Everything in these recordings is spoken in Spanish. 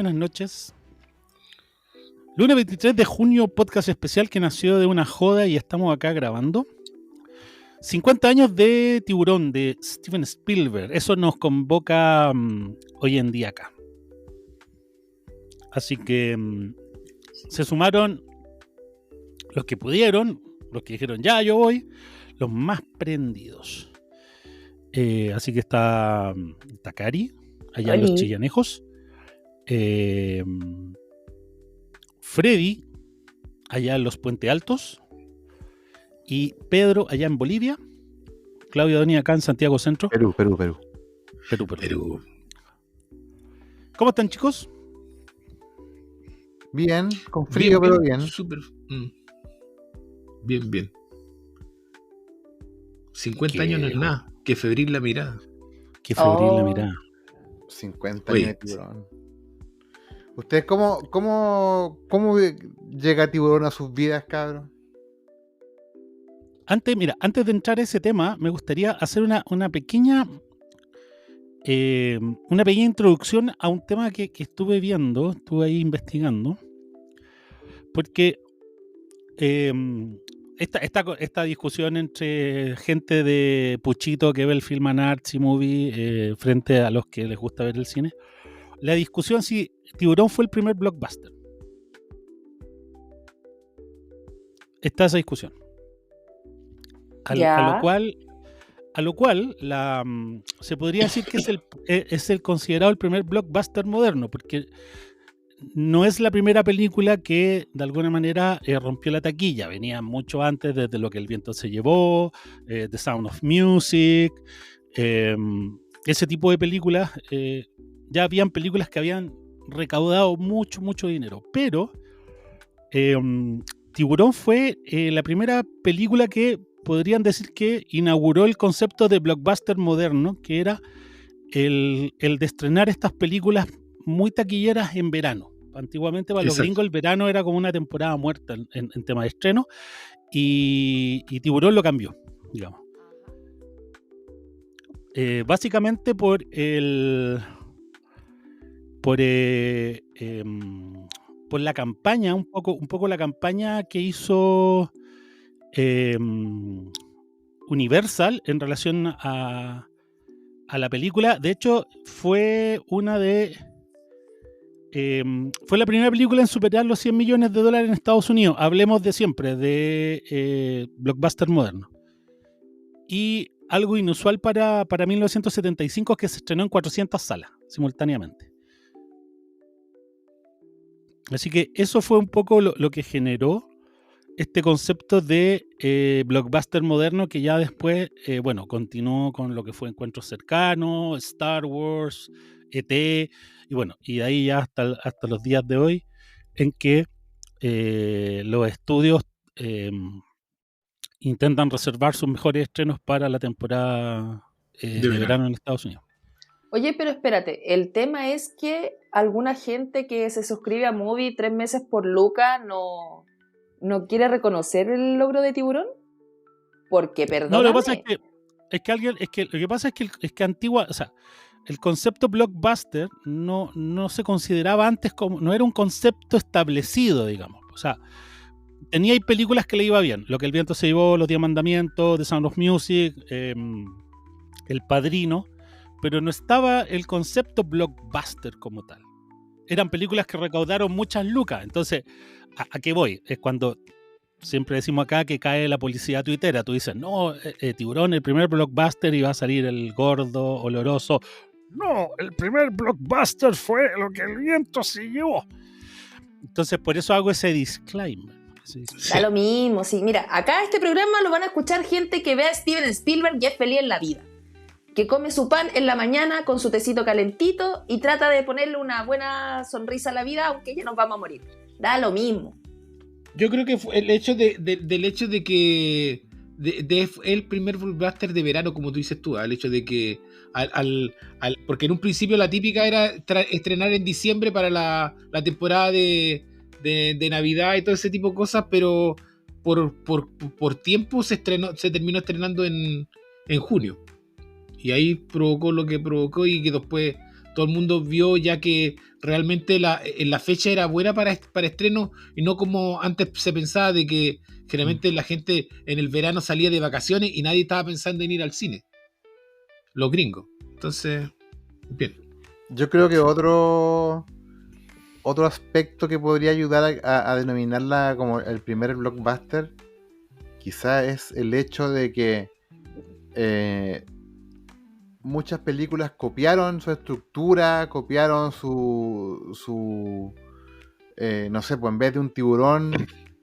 buenas noches. Lunes 23 de junio, podcast especial que nació de una joda y estamos acá grabando. 50 años de Tiburón, de Steven Spielberg. Eso nos convoca hoy en día acá. Así que se sumaron los que pudieron, los que dijeron ya, yo voy, los más prendidos. Así que está Cari, allá en Los Chillanejos. Freddy, allá en los Puente Altos. Y Pedro, allá en Bolivia. Claudio Doni, acá en Santiago Centro. Perú. ¿Cómo están, chicos? Bien, con frío, pero bien. Súper. Bien. 50 años no es nada. Que febril la mirada. Qué febril la mirada. 50 años de Tiburón. ¿Ustedes cómo llega Tiburón a sus vidas, cabros? Antes de entrar a ese tema, me gustaría hacer una pequeña introducción a un tema que estuve viendo, estuve ahí investigando, porque esta discusión entre gente de Puchito que ve el film Artsy Movie frente a los que les gusta ver el cine, la discusión si Tiburón fue el primer blockbuster. Está esa discusión. A lo cual se podría decir que es el considerado el primer blockbuster moderno, porque no es la primera película que de alguna manera rompió la taquilla. Venía mucho antes, desde Lo que el viento se llevó, The Sound of Music, ese tipo de películas. Ya habían películas que habían recaudado mucho dinero, pero Tiburón fue la primera película que podrían decir que inauguró el concepto de blockbuster moderno, que era el de estrenar estas películas muy taquilleras en verano. Antiguamente para los gringos el verano era como una temporada muerta en tema de estreno, y Tiburón lo cambió, digamos. Básicamente por la campaña, un poco la campaña que hizo Universal en relación a la película. De hecho, fue la primera película en superar los $100 millones en Estados Unidos. Hablemos de siempre, de blockbuster moderno. Y algo inusual para 1975 es que se estrenó en 400 salas simultáneamente. Así que eso fue un poco lo que generó este concepto de blockbuster moderno, que ya después, continuó con lo que fue Encuentros Cercanos, Star Wars, E.T., y de ahí ya hasta los días de hoy, en que los estudios intentan reservar sus mejores estrenos para la temporada de verano en Estados Unidos. Oye, pero espérate, el tema es que alguna gente que se suscribe a Movie 3 meses por lucas no quiere reconocer el logro de Tiburón. Porque, perdóname. No, lo que pasa es que antigua, o sea, el concepto blockbuster no se consideraba antes como, no era un concepto establecido, digamos. O sea, tenía películas que le iba bien. Lo que el viento se llevó, Los 10 mandamientos, The Sound of Music, El Padrino, pero no estaba el concepto blockbuster como tal. Eran películas que recaudaron muchas lucas. Entonces, ¿a qué voy? Es cuando siempre decimos acá que cae la publicidad tuitera. Tú dices, no, Tiburón, el primer blockbuster, y va a salir el gordo, oloroso. No, el primer blockbuster fue Lo que el viento se llevó. Entonces, por eso hago ese disclaimer. Da lo mismo, sí. Mira, acá este programa lo van a escuchar gente que ve a Steven Spielberg y es feliz en la vida, que come su pan en la mañana con su tecito calentito y trata de ponerle una buena sonrisa a la vida, aunque ya nos vamos a morir. Da lo mismo. Yo creo que fue el hecho del hecho de que de el primer blockbuster de verano, como tú dices tú, el hecho de que porque en un principio la típica era estrenar en diciembre para la temporada de Navidad y todo ese tipo de cosas, pero por tiempo se terminó estrenando en junio. Y ahí provocó lo que provocó, y que después todo el mundo vio ya que realmente la fecha era buena para estreno y no como antes se pensaba de que generalmente la gente en el verano salía de vacaciones y nadie estaba pensando en ir al cine. Los gringos. Entonces, bien. Yo creo que otro aspecto que podría ayudar a denominarla como el primer blockbuster, quizá es el hecho de que muchas películas copiaron su estructura, copiaron su no sé, pues en vez de un tiburón,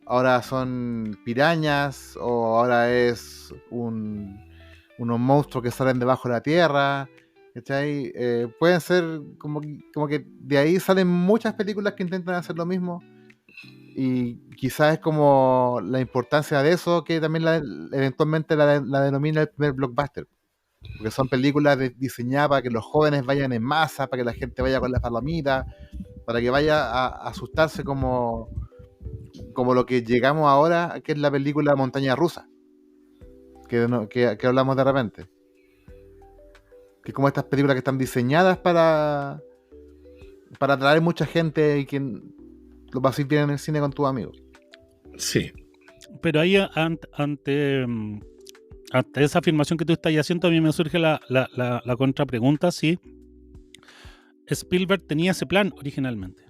ahora son pirañas, o ahora es unos monstruos que salen debajo de la tierra, ¿cachai? Pueden ser como que de ahí salen muchas películas que intentan hacer lo mismo, y quizás es como la importancia de eso que también eventualmente la denomina el primer blockbuster. Porque son películas diseñadas para que los jóvenes vayan en masa, para que la gente vaya con las palomitas, para que vaya a asustarse como lo que llegamos ahora, que es la película Montaña Rusa, que hablamos de repente. Que es como estas películas que están diseñadas para atraer mucha gente y que lo pasís bien en el cine con tus amigos. Sí. Pero ahí ante esa afirmación que tú estás haciendo, a mí me surge la contrapregunta, si Spielberg tenía ese plan originalmente.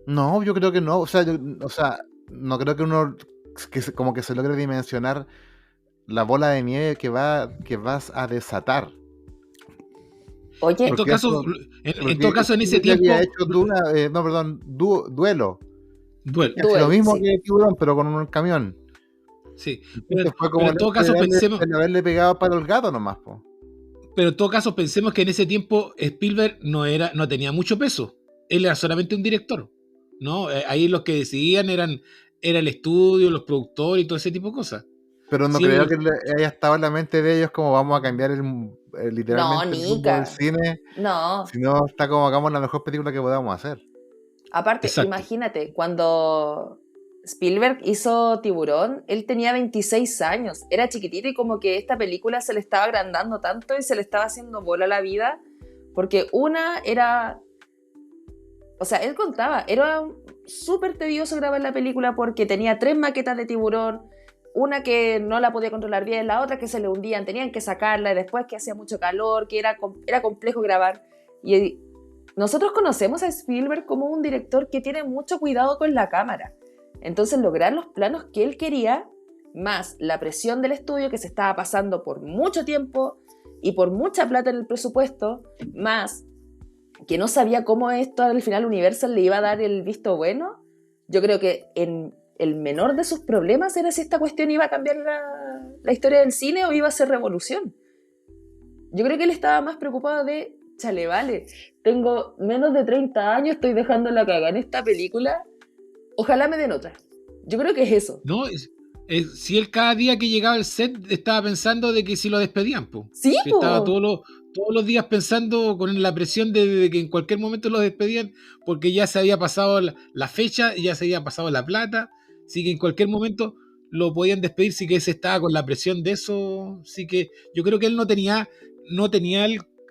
No, yo creo que no. O sea, no creo que uno como que se logre dimensionar la bola de nieve que vas a desatar. Oye, En todo caso, en ese tiempo. Había hecho Duelo. Lo mismo sí. que Tiburón, pero con un camión. Sí, Fue como en todo caso pensemos. haberle pegado para el gato nomás, po. Pero en todo caso pensemos que en ese tiempo Spielberg no tenía mucho peso. Él era solamente un director, ¿no? Ahí los que decidían era el estudio, los productores y todo ese tipo de cosas. Pero no creo que haya estado en la mente de ellos como vamos a cambiar literalmente el mundo del cine. No. Sino está como hagamos la mejor película que podamos hacer. Aparte, Exacto. Imagínate, cuando Spielberg hizo Tiburón, él tenía 26 años, era chiquitito, y como que esta película se le estaba agrandando tanto y se le estaba haciendo bola la vida, porque él contaba, era súper tedioso grabar la película porque tenía 3 maquetas de tiburón, una que no la podía controlar bien, la otra que se le hundían, tenían que sacarla, y después que hacía mucho calor, que era complejo grabar. Y nosotros conocemos a Spielberg como un director que tiene mucho cuidado con la cámara. Entonces, lograr los planos que él quería, más la presión del estudio que se estaba pasando por mucho tiempo y por mucha plata en el presupuesto, más que no sabía cómo esto al final Universal le iba a dar el visto bueno, yo creo que el menor de sus problemas era si esta cuestión iba a cambiar la historia del cine o iba a ser revolución. Yo creo que él estaba más preocupado de, chale, vale, tengo menos de 30 años, estoy dejando la caga en esta película, ojalá me den otra. Yo creo que es eso. No, si él cada día que llegaba al set estaba pensando de que si lo despedían, po. Sí, que estaba todos los días pensando con la presión de que en cualquier momento lo despedían, porque ya se había pasado la fecha, ya se había pasado la plata, así que en cualquier momento lo podían despedir, sí que se estaba con la presión de eso, sí que yo creo que él no tenía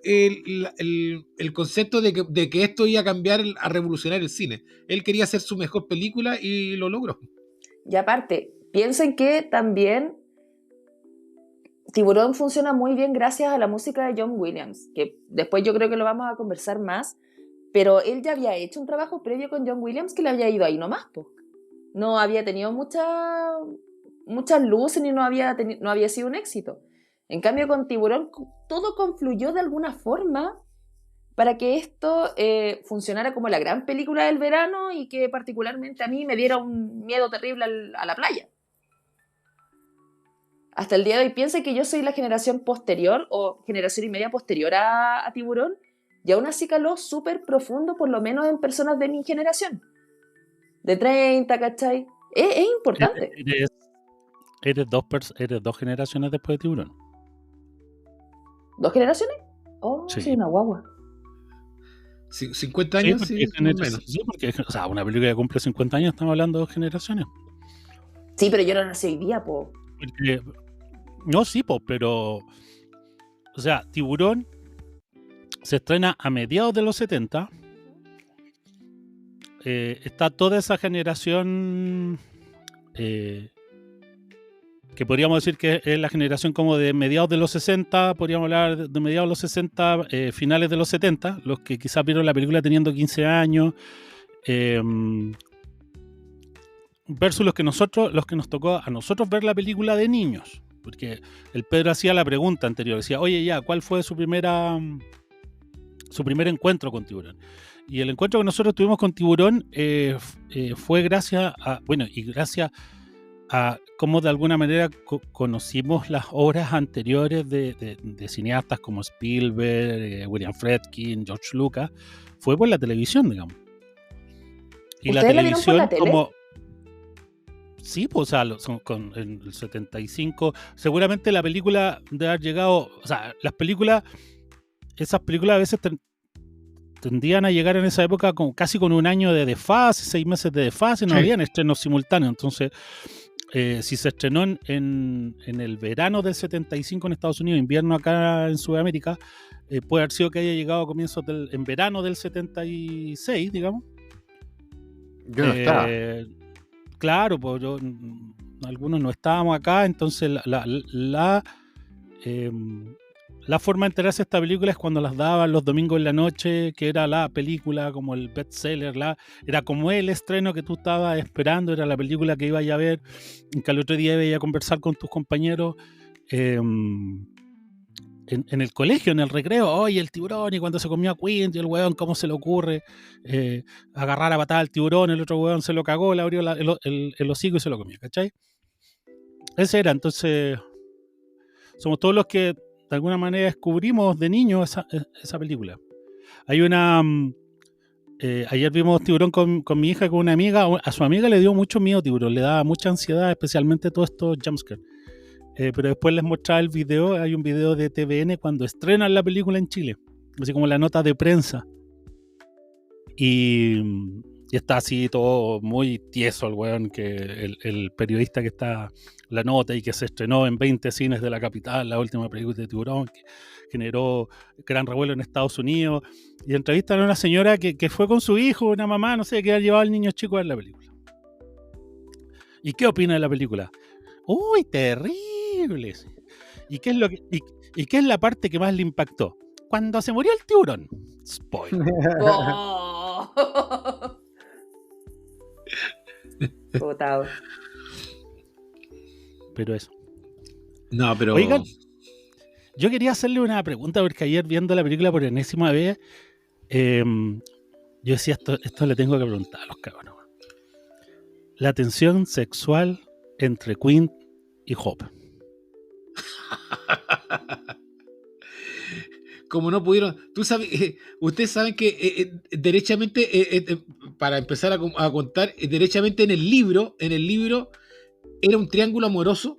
el concepto de que esto iba a cambiar, a revolucionar el cine. Él quería hacer su mejor película y lo logró. Y aparte, piensen que también Tiburón funciona muy bien gracias a la música de John Williams, que después yo creo que lo vamos a conversar más, pero él ya había hecho un trabajo previo con John Williams que le había ido ahí nomás, po. No había tenido muchas luces ni no había sido un éxito. En cambio, con Tiburón todo confluyó de alguna forma para que esto funcionara como la gran película del verano y que particularmente a mí me diera un miedo terrible a la playa. Hasta el día de hoy piense que yo soy la generación posterior o generación y media posterior a Tiburón, y aún así caló súper profundo, por lo menos en personas de mi generación. De 30, ¿cachai? Es importante. Eres dos generaciones después de Tiburón. ¿2 generaciones? Oh, Sí. soy una guagua. 50 años, sí, más o menos. Sí, porque, o sea, una película que cumple 50 años, estamos hablando de 2 generaciones. Sí, pero yo no nací hoy día, po. Porque, no, sí, pero... O sea, Tiburón se estrena a mediados de los 70. Está toda esa generación que podríamos decir que es la generación como de mediados de los 60, podríamos hablar de mediados de los 60, finales de los 70, los que quizás vieron la película teniendo 15 años, versus los que nos tocó a nosotros ver la película de niños, porque el Pedro hacía la pregunta anterior, decía, oye, ya, ¿cuál fue su primer encuentro con tiburón? Y el encuentro que nosotros tuvimos con tiburón fue gracias a cómo de alguna manera conocimos las obras anteriores de cineastas como Spielberg, William Friedkin, George Lucas, fue por la televisión, digamos. Y la ¿Ustedes la vieron por televisión la tele? como... Sí, pues, o sea, en el 75, seguramente la película debe haber llegado, o sea, esas películas a veces tendían a llegar en esa época casi con un año de desfase, 6 meses de desfase, no habían estrenos simultáneos, entonces si se estrenó en el verano del 75 en Estados Unidos, invierno acá en Sudamérica, puede haber sido que haya llegado a comienzos en verano del 76, digamos. Yo no estaba. Claro, pues algunos no estábamos acá, entonces la forma de enterarse de esta película es cuando las daban los domingos en la noche, que era la película como el bestseller, era como el estreno que tú estabas esperando, era la película que ibas a ver, que al otro día ibas a conversar con tus compañeros en el colegio, en el recreo, oye, el tiburón, y cuando se comió a Quint, y el weón, ¿cómo se le ocurre agarrar a patada al tiburón? El otro weón se lo cagó, le abrió el hocico y se lo comió, ¿cachai? Ese era, entonces, somos todos los que de alguna manera descubrimos de niños esa película. Hay una... ayer vimos Tiburón con mi hija, con una amiga. A su amiga le dio mucho miedo Tiburón, le daba mucha ansiedad, especialmente todos estos jumpscares. Pero después les mostraba el video, hay un video de TVN cuando estrenan la película en Chile, así como la nota de prensa. Y está así todo muy tieso el weón, que el periodista que está la nota y que se estrenó en 20 cines de la capital, la última película de Tiburón, que generó gran revuelo en Estados Unidos, y entrevistan a una señora que fue con su hijo, una mamá, no sé, que ha llevado al niño chico a ver la película. ¿Y qué opina de la película? ¡Uy, terrible! ¿Y qué es la parte que más le impactó? Cuando se murió el tiburón. Spoiler. Oh. Botado. Pero eso. No, pero... Oigan, yo quería hacerle una pregunta porque ayer viendo la película por enésima vez, yo decía, esto le tengo que preguntar a los cabrones. La tensión sexual entre Quint y Hope. Como no pudieron, tú sabes, ustedes saben que derechamente, para empezar a contar, derechamente en el libro era un triángulo amoroso,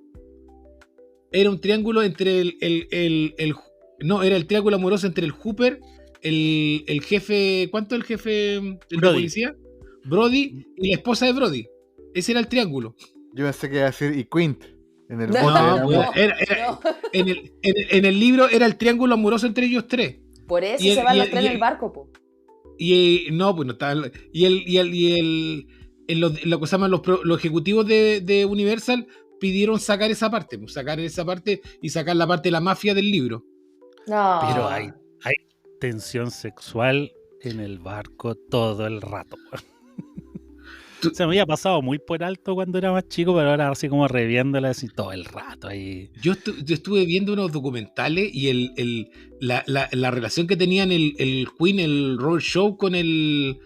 era un triángulo entre era el triángulo amoroso entre el Hooper, el jefe, ¿cuánto es el jefe de policía? Brody y la esposa de Brody. Ese era el triángulo. Yo pensé que iba a decir y Quint. En el No, en el libro era el triángulo amoroso entre ellos tres. Por eso se van los tres en el barco, po. No, pues no estaba. Lo que se llaman los ejecutivos de Universal pidieron sacar esa parte y sacar la parte de la mafia del libro. No. Pero hay tensión sexual en el barco todo el rato. Se me había pasado muy por alto cuando era más chico, pero ahora así como reviéndola así todo el rato ahí. Yo estuve viendo unos documentales y la relación que tenían el Queen, el Roll Show con el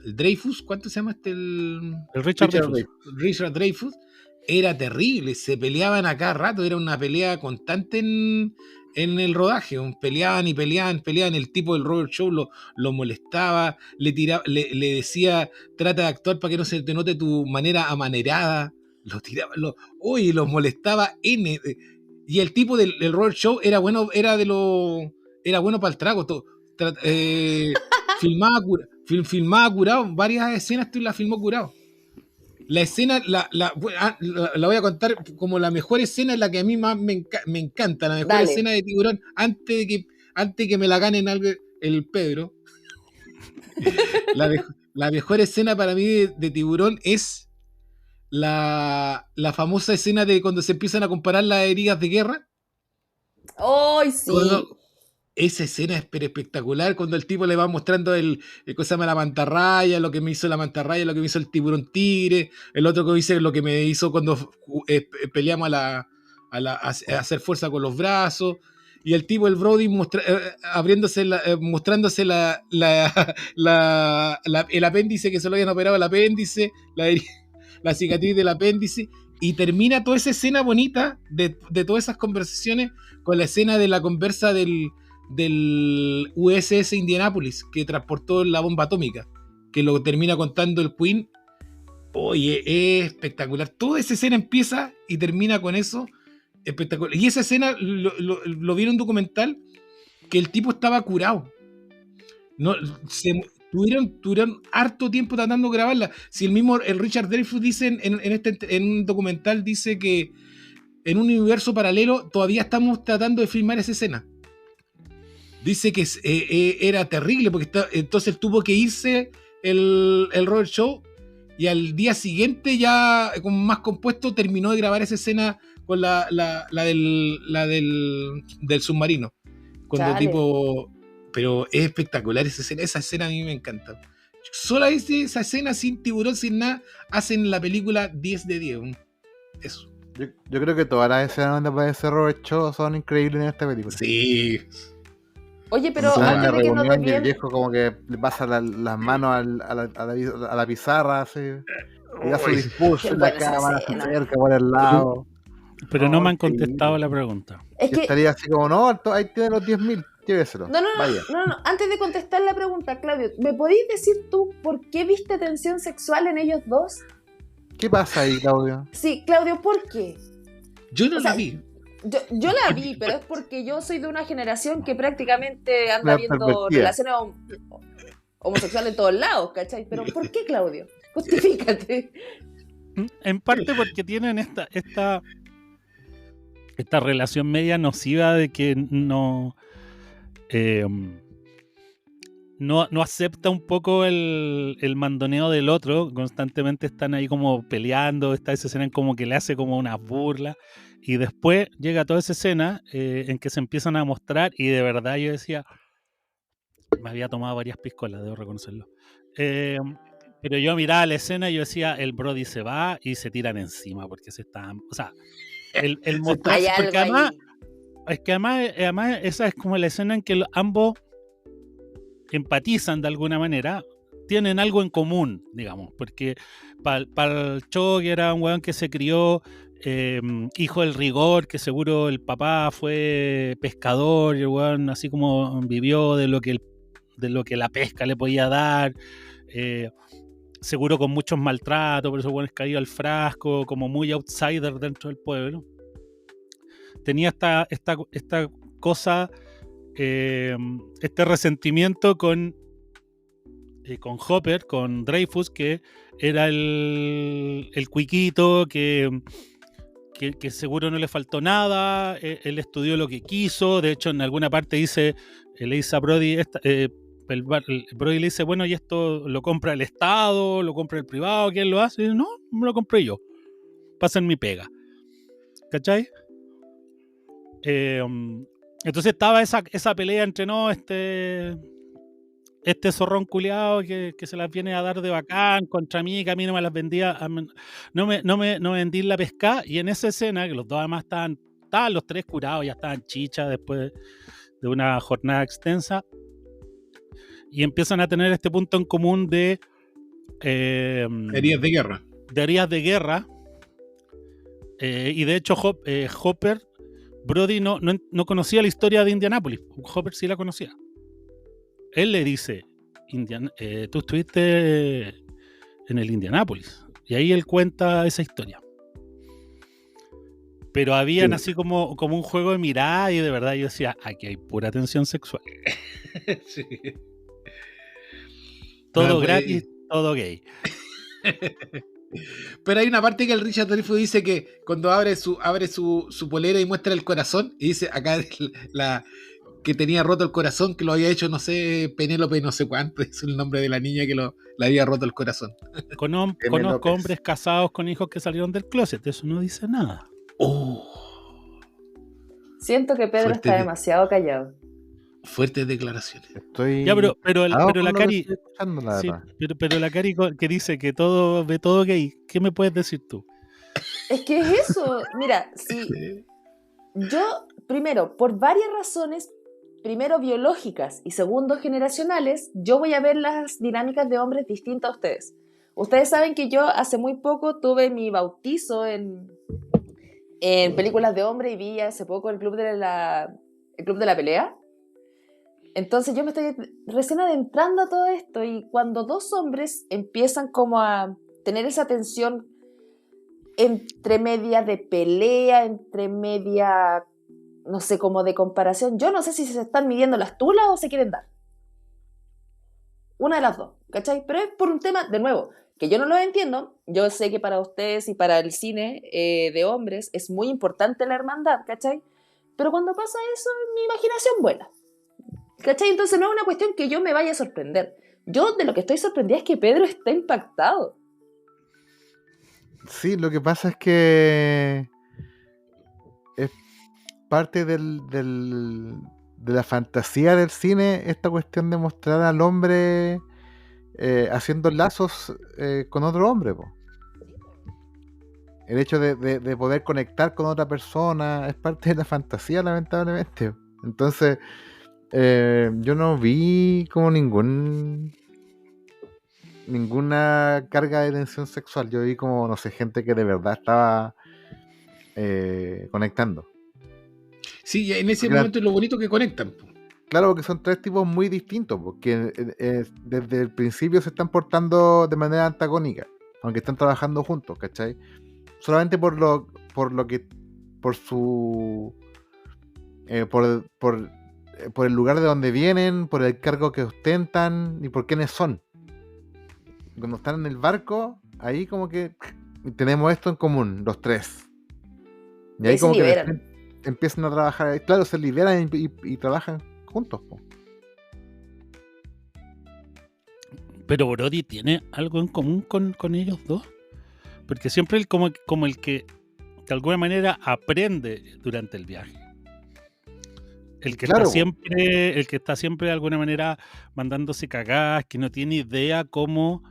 Dreyfus, ¿cuánto se llama el Richard Dreyfuss. Richard Dreyfuss, era terrible, se peleaban a cada rato, era una pelea constante en el rodaje, peleaban, el tipo del Robert Shaw lo molestaba, le decía, trata de actuar para que no se te note tu manera amanerada, los molestaba, y el tipo del Robert Shaw era bueno para el trago, filmaba curado, varias escenas tú las filmó curado. La escena, la voy a contar como la mejor escena, la que a mí más me encanta, la mejor Dale. escena de Tiburón, antes de que me la ganen algo el Pedro. La mejor escena para mí de Tiburón es la famosa escena de cuando se empiezan a comparar las heridas de guerra. ¡Ay, sí! Esa escena es espectacular, cuando el tipo le va mostrando el cosa se llama la mantarraya, lo que me hizo la mantarraya, lo que me hizo el tiburón tigre, el otro que dice lo que me hizo cuando peleamos a hacer fuerza con los brazos, y el tipo, el Brody, mostrándose el apéndice, que se lo habían operado el apéndice, la cicatriz del apéndice, y termina toda esa escena bonita de todas esas conversaciones con la escena de la conversa del USS Indianapolis, que transportó la bomba atómica, que lo termina contando el Queen. Oye, es espectacular. Toda esa escena empieza y termina con eso. Espectacular. Y esa escena lo vi en un documental, que el tipo estaba curado. No, tuvieron harto tiempo tratando de grabarla. Si el Richard Dreyfuss dice en un documental, dice que en un universo paralelo todavía estamos tratando de filmar esa escena. Dice que era terrible, porque entonces tuvo que irse el Robert Shaw, y al día siguiente, ya con más compuesto, terminó de grabar esa escena con la del submarino. Cuando Chale. tipo... Pero es espectacular esa escena a mí me encanta. Solo esa escena, sin tiburón, sin nada, hacen la película 10 de 10. Eso. Yo creo que todas las escenas donde aparece Robert Shaw son increíbles en esta película. Sí. Oye, pero Cuando están en antes la de que nos reunión y el desvíen, viejo como que le pasa las manos a la pizarra, así, y da su Uy, discurso qué en la buena esa cámara, se escena. acerca por el lado. Pero no me han increíble. contestado la pregunta. Es Yo que, estaría así como, no, ahí tiene los 10.000, lléveselo. no, Vaya. antes de contestar la pregunta, Claudio, ¿me podéis decir tú por qué viste tensión sexual en ellos dos? ¿Qué pasa ahí, Claudio? Sí, Claudio, ¿por qué? yo no O sea, la vi. Yo la vi, pero es porque yo soy de una generación que prácticamente anda La viendo pervertida. relaciones homosexuales en todos lados, ¿cachai? Pero ¿por qué, Claudio? Justifícate. En parte porque tienen esta relación media nociva de que no acepta un poco el mandoneo del otro. Constantemente están ahí como peleando. Está esa escena en como que le hace como una burla, y después llega toda esa escena en que se empiezan a mostrar, y de verdad yo decía, me había tomado varias piscolas, debo reconocerlo, pero yo miraba la escena y yo decía, el Brody se va y se tiran encima porque se están, o sea, el mostrarse, Hay porque algo además ahí. es que además esa es como la escena en que ambos empatizan de alguna manera, tienen algo en común, digamos, porque para el Cho, que era un weón que se crió hijo del rigor, que seguro el papá fue pescador, y el weón así como vivió de lo que la pesca le podía dar, seguro con muchos maltratos, por eso el weón es caído al frasco, como muy outsider dentro del pueblo. Tenía esta cosa, este resentimiento con Hopper, con Dreyfuss, que era el cuiquito, que seguro no le faltó nada, él estudió lo que quiso, de hecho en alguna parte le dice a Brody, el Brody le dice, bueno, y esto lo compra el Estado, lo compra el privado, ¿quién lo hace? Y dice, no, me lo compré yo, para hacer mi pega, ¿cachai? Entonces estaba esa pelea entre este zorrón culiado que se las viene a dar de bacán contra mí, que a mí no me las vendía, no me vendí la pesca, y en esa escena, que los dos además estaban los tres curados, ya estaban chichas después de una jornada extensa, y empiezan a tener este punto en común de Heridas de guerra. Y de hecho Hopper, Brody no conocía la historia de Indianápolis, Hopper sí la conocía. Él le dice, tú estuviste en el Indianápolis, y ahí él cuenta esa historia. Pero habían así como un juego de mirada, y de verdad yo decía, aquí hay pura tensión sexual. Sí. Todo gratis, todo gay. Pero hay una parte que el Richard Dreyfuss dice que cuando abre su polera y muestra el corazón, y dice acá que tenía roto el corazón, que lo había hecho, no sé, Penélope no sé cuánto, es el nombre de la niña que le había roto el corazón. Conozco hombres casados con hijos que salieron del closet, eso no dice nada. Siento que Pedro está demasiado callado. Fuertes declaraciones. Ya, pero la Cari, sí, pero la Cari que dice que ve todo gay, ¿qué me puedes decir tú? Es que es eso, mira, si yo, primero, por varias razones, primero biológicas y segundo generacionales, yo voy a ver las dinámicas de hombres distintas a ustedes. Ustedes saben que yo hace muy poco tuve mi bautizo en películas de hombres y vi hace poco el Club de la Pelea. Entonces yo me estoy recién adentrando a todo esto y cuando dos hombres empiezan como a tener esa tensión entre media de pelea, entre media, no sé, como de comparación, yo no sé si se están midiendo las tulas o se quieren dar. Una de las dos, ¿cachai? Pero es por un tema, de nuevo, que yo no lo entiendo. Yo sé que para ustedes y para el cine de hombres es muy importante la hermandad, ¿cachai? Pero cuando pasa eso, mi imaginación vuela. ¿Cachai? Entonces no es una cuestión que yo me vaya a sorprender. Yo de lo que estoy sorprendida es que Pedro está impactado. Sí, lo que pasa es que es parte de la fantasía del cine esta cuestión de mostrar al hombre haciendo lazos con otro hombre, po. El hecho de poder conectar con otra persona es parte de la fantasía, lamentablemente. Entonces yo no vi como ninguna carga de tensión sexual. Yo vi como, no sé, gente que de verdad estaba conectando. Sí, en ese momento es lo bonito que conectan. Claro, porque son tres tipos muy distintos, porque desde el principio se están portando de manera antagónica, aunque están trabajando juntos, ¿cachai? Solamente por el lugar de donde vienen, por el cargo que ostentan y por quiénes son. Cuando están en el barco, ahí como que tenemos esto en común, los tres. Y ahí como que empiezan a trabajar, claro, se liberan y trabajan juntos, po. Pero Brody tiene algo en común con ellos dos, porque siempre él como el que de alguna manera aprende durante el viaje. El que está siempre de alguna manera mandándose cagadas, que no tiene idea cómo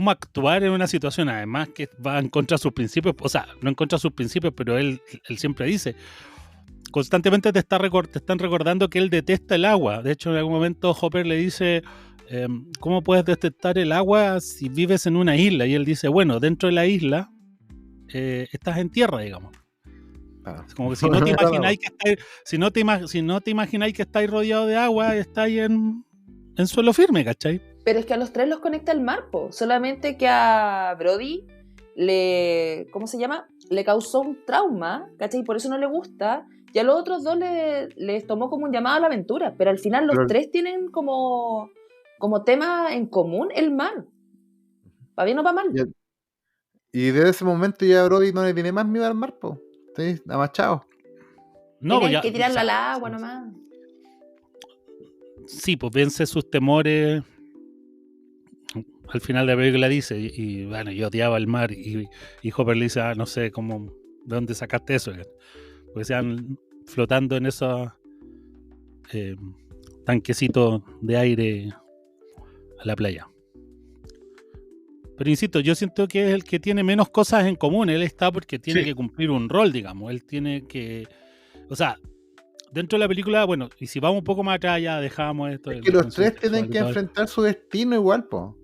actuar en una situación, además que va en contra de sus principios, o sea, no en contra de sus principios, pero él siempre dice, constantemente te están recordando que él detesta el agua. De hecho, en algún momento Hopper le dice, ¿cómo puedes detestar el agua si vives en una isla? Y él dice, bueno, dentro de la isla estás en tierra, digamos. Como que si no te imagináis que estáis rodeado de agua, estáis en suelo firme, ¿cachai? Pero es que a los tres los conecta el mar, po. Solamente que a Brody ¿cómo se llama? Le causó un trauma, ¿cachai? Y por eso no le gusta. Y a los otros dos les tomó como un llamado a la aventura. Pero al final los tres tienen como tema en común el mar. ¿Va bien o va mal? Y desde ese momento ya a Brody no le tiene más miedo al mar, po. Sí, nada más chao. No, tienen que tirarla al agua nomás. Sí, pues vence sus temores. Al final de la película dice, y bueno, yo odiaba el mar, y Hopper le dice, no sé, ¿de dónde sacaste eso? Porque se van flotando en esos tanquecitos de aire a la playa. Pero insisto, yo siento que es el que tiene menos cosas en común. Él está porque tiene que cumplir un rol, digamos. Él tiene que... O sea, dentro de la película, bueno, y si vamos un poco más atrás ya dejamos esto. Es que los tres tienen que enfrentar su destino igual, po.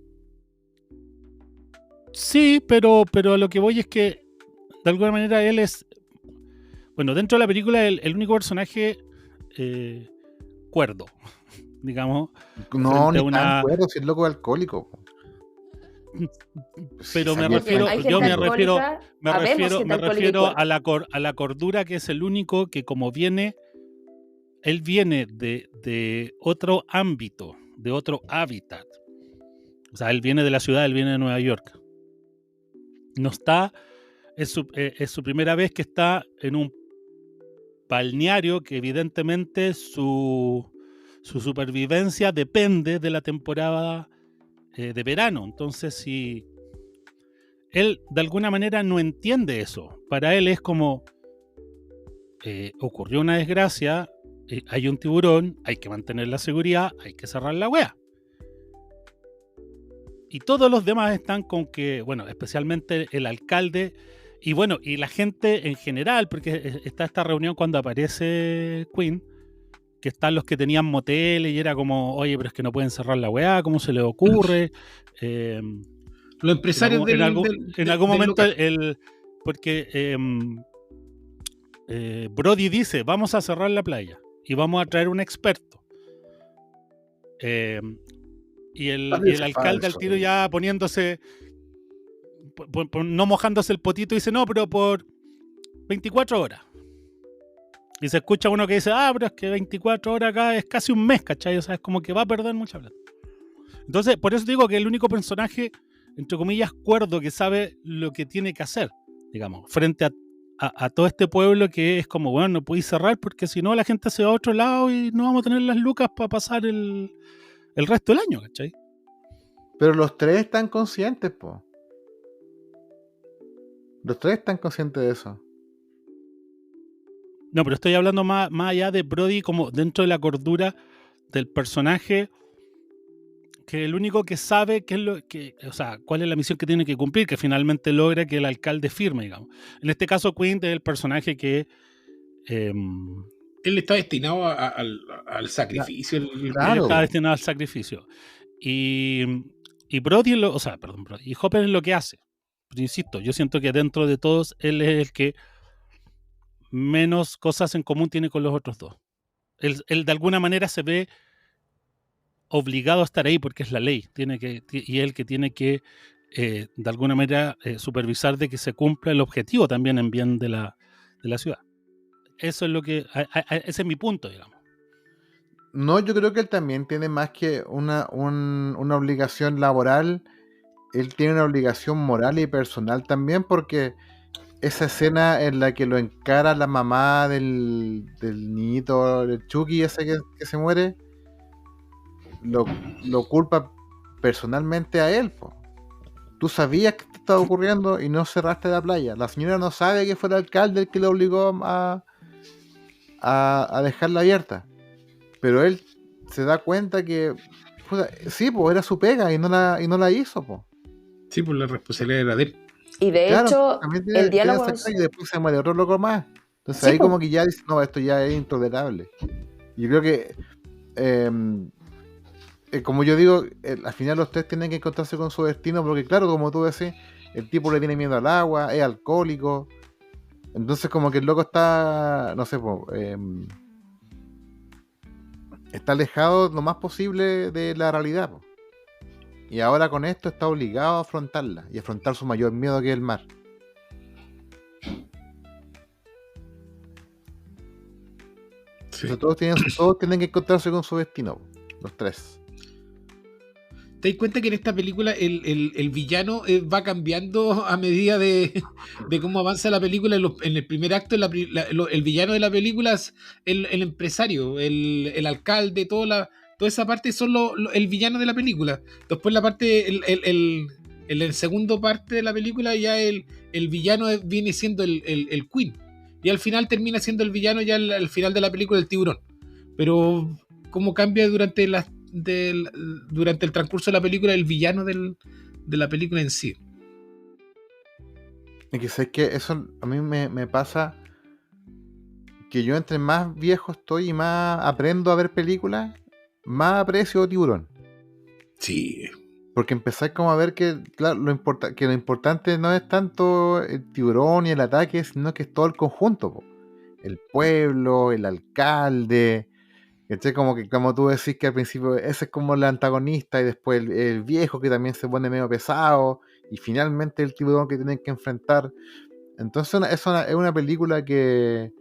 Sí, pero a lo que voy es que de alguna manera él es... Bueno, dentro de la película el único personaje cuerdo, digamos. No, ni tan cuerdo, si es loco alcohólico, po. Pero me refiero a la cordura, que es el único que como él viene de otro ámbito, de otro hábitat. O sea, él viene de la ciudad, él viene de Nueva York. No está, es su primera vez que está en un balneario que evidentemente su supervivencia depende de la temporada de verano. Entonces, si él de alguna manera no entiende eso, para él es como ocurrió una desgracia, hay un tiburón, hay que mantener la seguridad, hay que cerrar la wea. Y todos los demás están con que, bueno, especialmente el alcalde y bueno, y la gente en general, porque está esta reunión cuando aparece Quinn, que están los que tenían moteles y era como, oye, pero es que no pueden cerrar la weá, ¿cómo se les ocurre? Los empresarios en algún del momento local. porque Brody dice, vamos a cerrar la playa y vamos a traer un experto. Y el alcalde al tiro ya poniéndose, no mojándose el potito, dice, no, pero por 24 horas. Y se escucha uno que dice, pero es que 24 horas acá es casi un mes, ¿cachai? O sea, es como que va a perder mucha plata. Entonces, por eso digo que el único personaje, entre comillas, cuerdo que sabe lo que tiene que hacer, digamos, frente a todo este pueblo que es como, bueno, no podéis cerrar porque si no la gente se va a otro lado y no vamos a tener las lucas para pasar el resto del año, ¿cachai? Pero los tres están conscientes, po. Los tres están conscientes de eso. No, pero estoy hablando más allá de Brody como dentro de la cordura del personaje, que el único que sabe qué es lo que, o sea, cuál es la misión que tiene que cumplir, que finalmente logra que el alcalde firme, digamos. En este caso, Quint es el personaje que él está destinado al sacrificio. Claro. Él está destinado al sacrificio. Y Brody, Brody, y Hopper es lo que hace. Pero insisto, yo siento que dentro de todos él es el que menos cosas en común tiene con los otros dos. Él de alguna manera se ve obligado a estar ahí porque es la ley, y él que tiene que de alguna manera supervisar de que se cumpla el objetivo también en bien de la ciudad. Eso es lo que, ese es mi punto, digamos. No, yo creo que él también tiene más que una obligación laboral, él tiene una obligación moral y personal también, porque esa escena en la que lo encara la mamá del niñito, del Chucky ese que se muere, lo culpa personalmente a él, po. Tú sabías que esto estaba ocurriendo y no cerraste la playa. La señora no sabe que fue el alcalde el que lo obligó a dejarla abierta. Pero él se da cuenta que sí, pues era su pega y no la hizo, pues. Sí, pues la responsabilidad era de él. Y de hecho, el diálogo... Y después se muere otro loco más. Entonces Sí, ahí po. como que ya dice, no, esto ya es intolerable. Y yo creo que como yo digo, al final los tres tienen que encontrarse con su destino, porque claro, como tú decís, el tipo le tiene miedo al agua, es alcohólico. Entonces como que el loco está, no sé, está alejado lo más posible de la realidad, po. Y ahora con esto está obligado a afrontarla y afrontar su mayor miedo, que es el mar. Sí. Todos tienen que encontrarse con su destino, po, los tres. ¿Te das cuenta que en esta película el villano va cambiando a medida de cómo avanza la película? En el primer acto, el villano de la película es el empresario, el alcalde, toda esa parte son el villano de la película. Después la parte, el segundo parte de la película ya el villano viene siendo el Queen. Y al final termina siendo el villano ya al final de la película, el tiburón. Pero cómo cambia durante el transcurso de la película el villano de la película en sí. Y que sé que eso a mí me pasa, que yo entre más viejo estoy y más aprendo a ver películas, más aprecio Tiburón. Sí. Porque empezáis como a ver que, claro, lo importante no es tanto el tiburón y el ataque, sino que es todo el conjunto, po. El pueblo, el alcalde, ¿cachai? Como que, como tú decís que al principio ese es como el antagonista, y después el viejo que también se pone medio pesado, y finalmente el tiburón que tienen que enfrentar. Entonces es una película que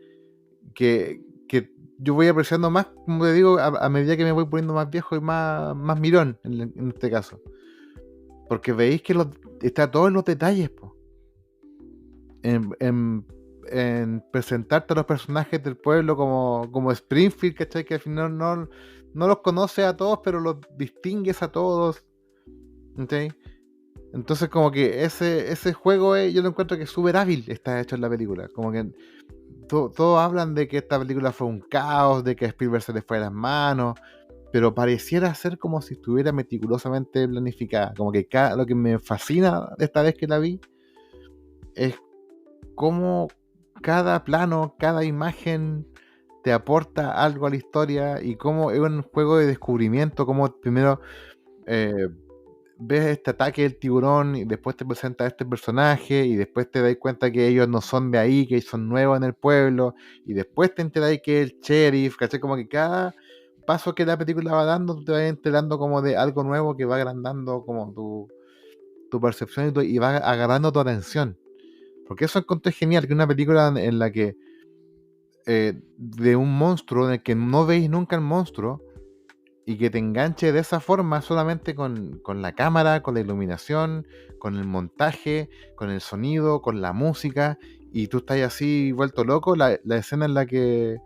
yo voy apreciando más, como te digo, a medida que me voy poniendo más viejo y más mirón en este caso. Porque veis que está todo en los detalles, po. En presentarte a los personajes del pueblo como Springfield, ¿cachai? Que al final no los conoces a todos, pero los distingues a todos, ¿cachai? Entonces como que ese juego yo lo encuentro que es súper hábil, está hecho en la película. Como que todos hablan de que esta película fue un caos, de que a Spielberg se le fue de las manos, pero pareciera ser como si estuviera meticulosamente planificada. Como que lo que me fascina de esta vez que la vi es cómo cada plano, cada imagen te aporta algo a la historia y cómo es un juego de descubrimiento, como primero ves este ataque del tiburón y después te presenta a este personaje y después te das cuenta que ellos no son de ahí, que son nuevos en el pueblo y después te enteras que es el sheriff, ¿cachai? Como que cada paso que la película va dando tú te vas enterando como de algo nuevo que va agrandando como tu percepción y va agarrando tu atención. Porque eso encontré genial, que una película en la que de un monstruo en el que no veis nunca el monstruo y que te enganche de esa forma solamente con la cámara, con la iluminación, con el montaje, con el sonido, con la música, y tú estás así vuelto loco. La escena en la que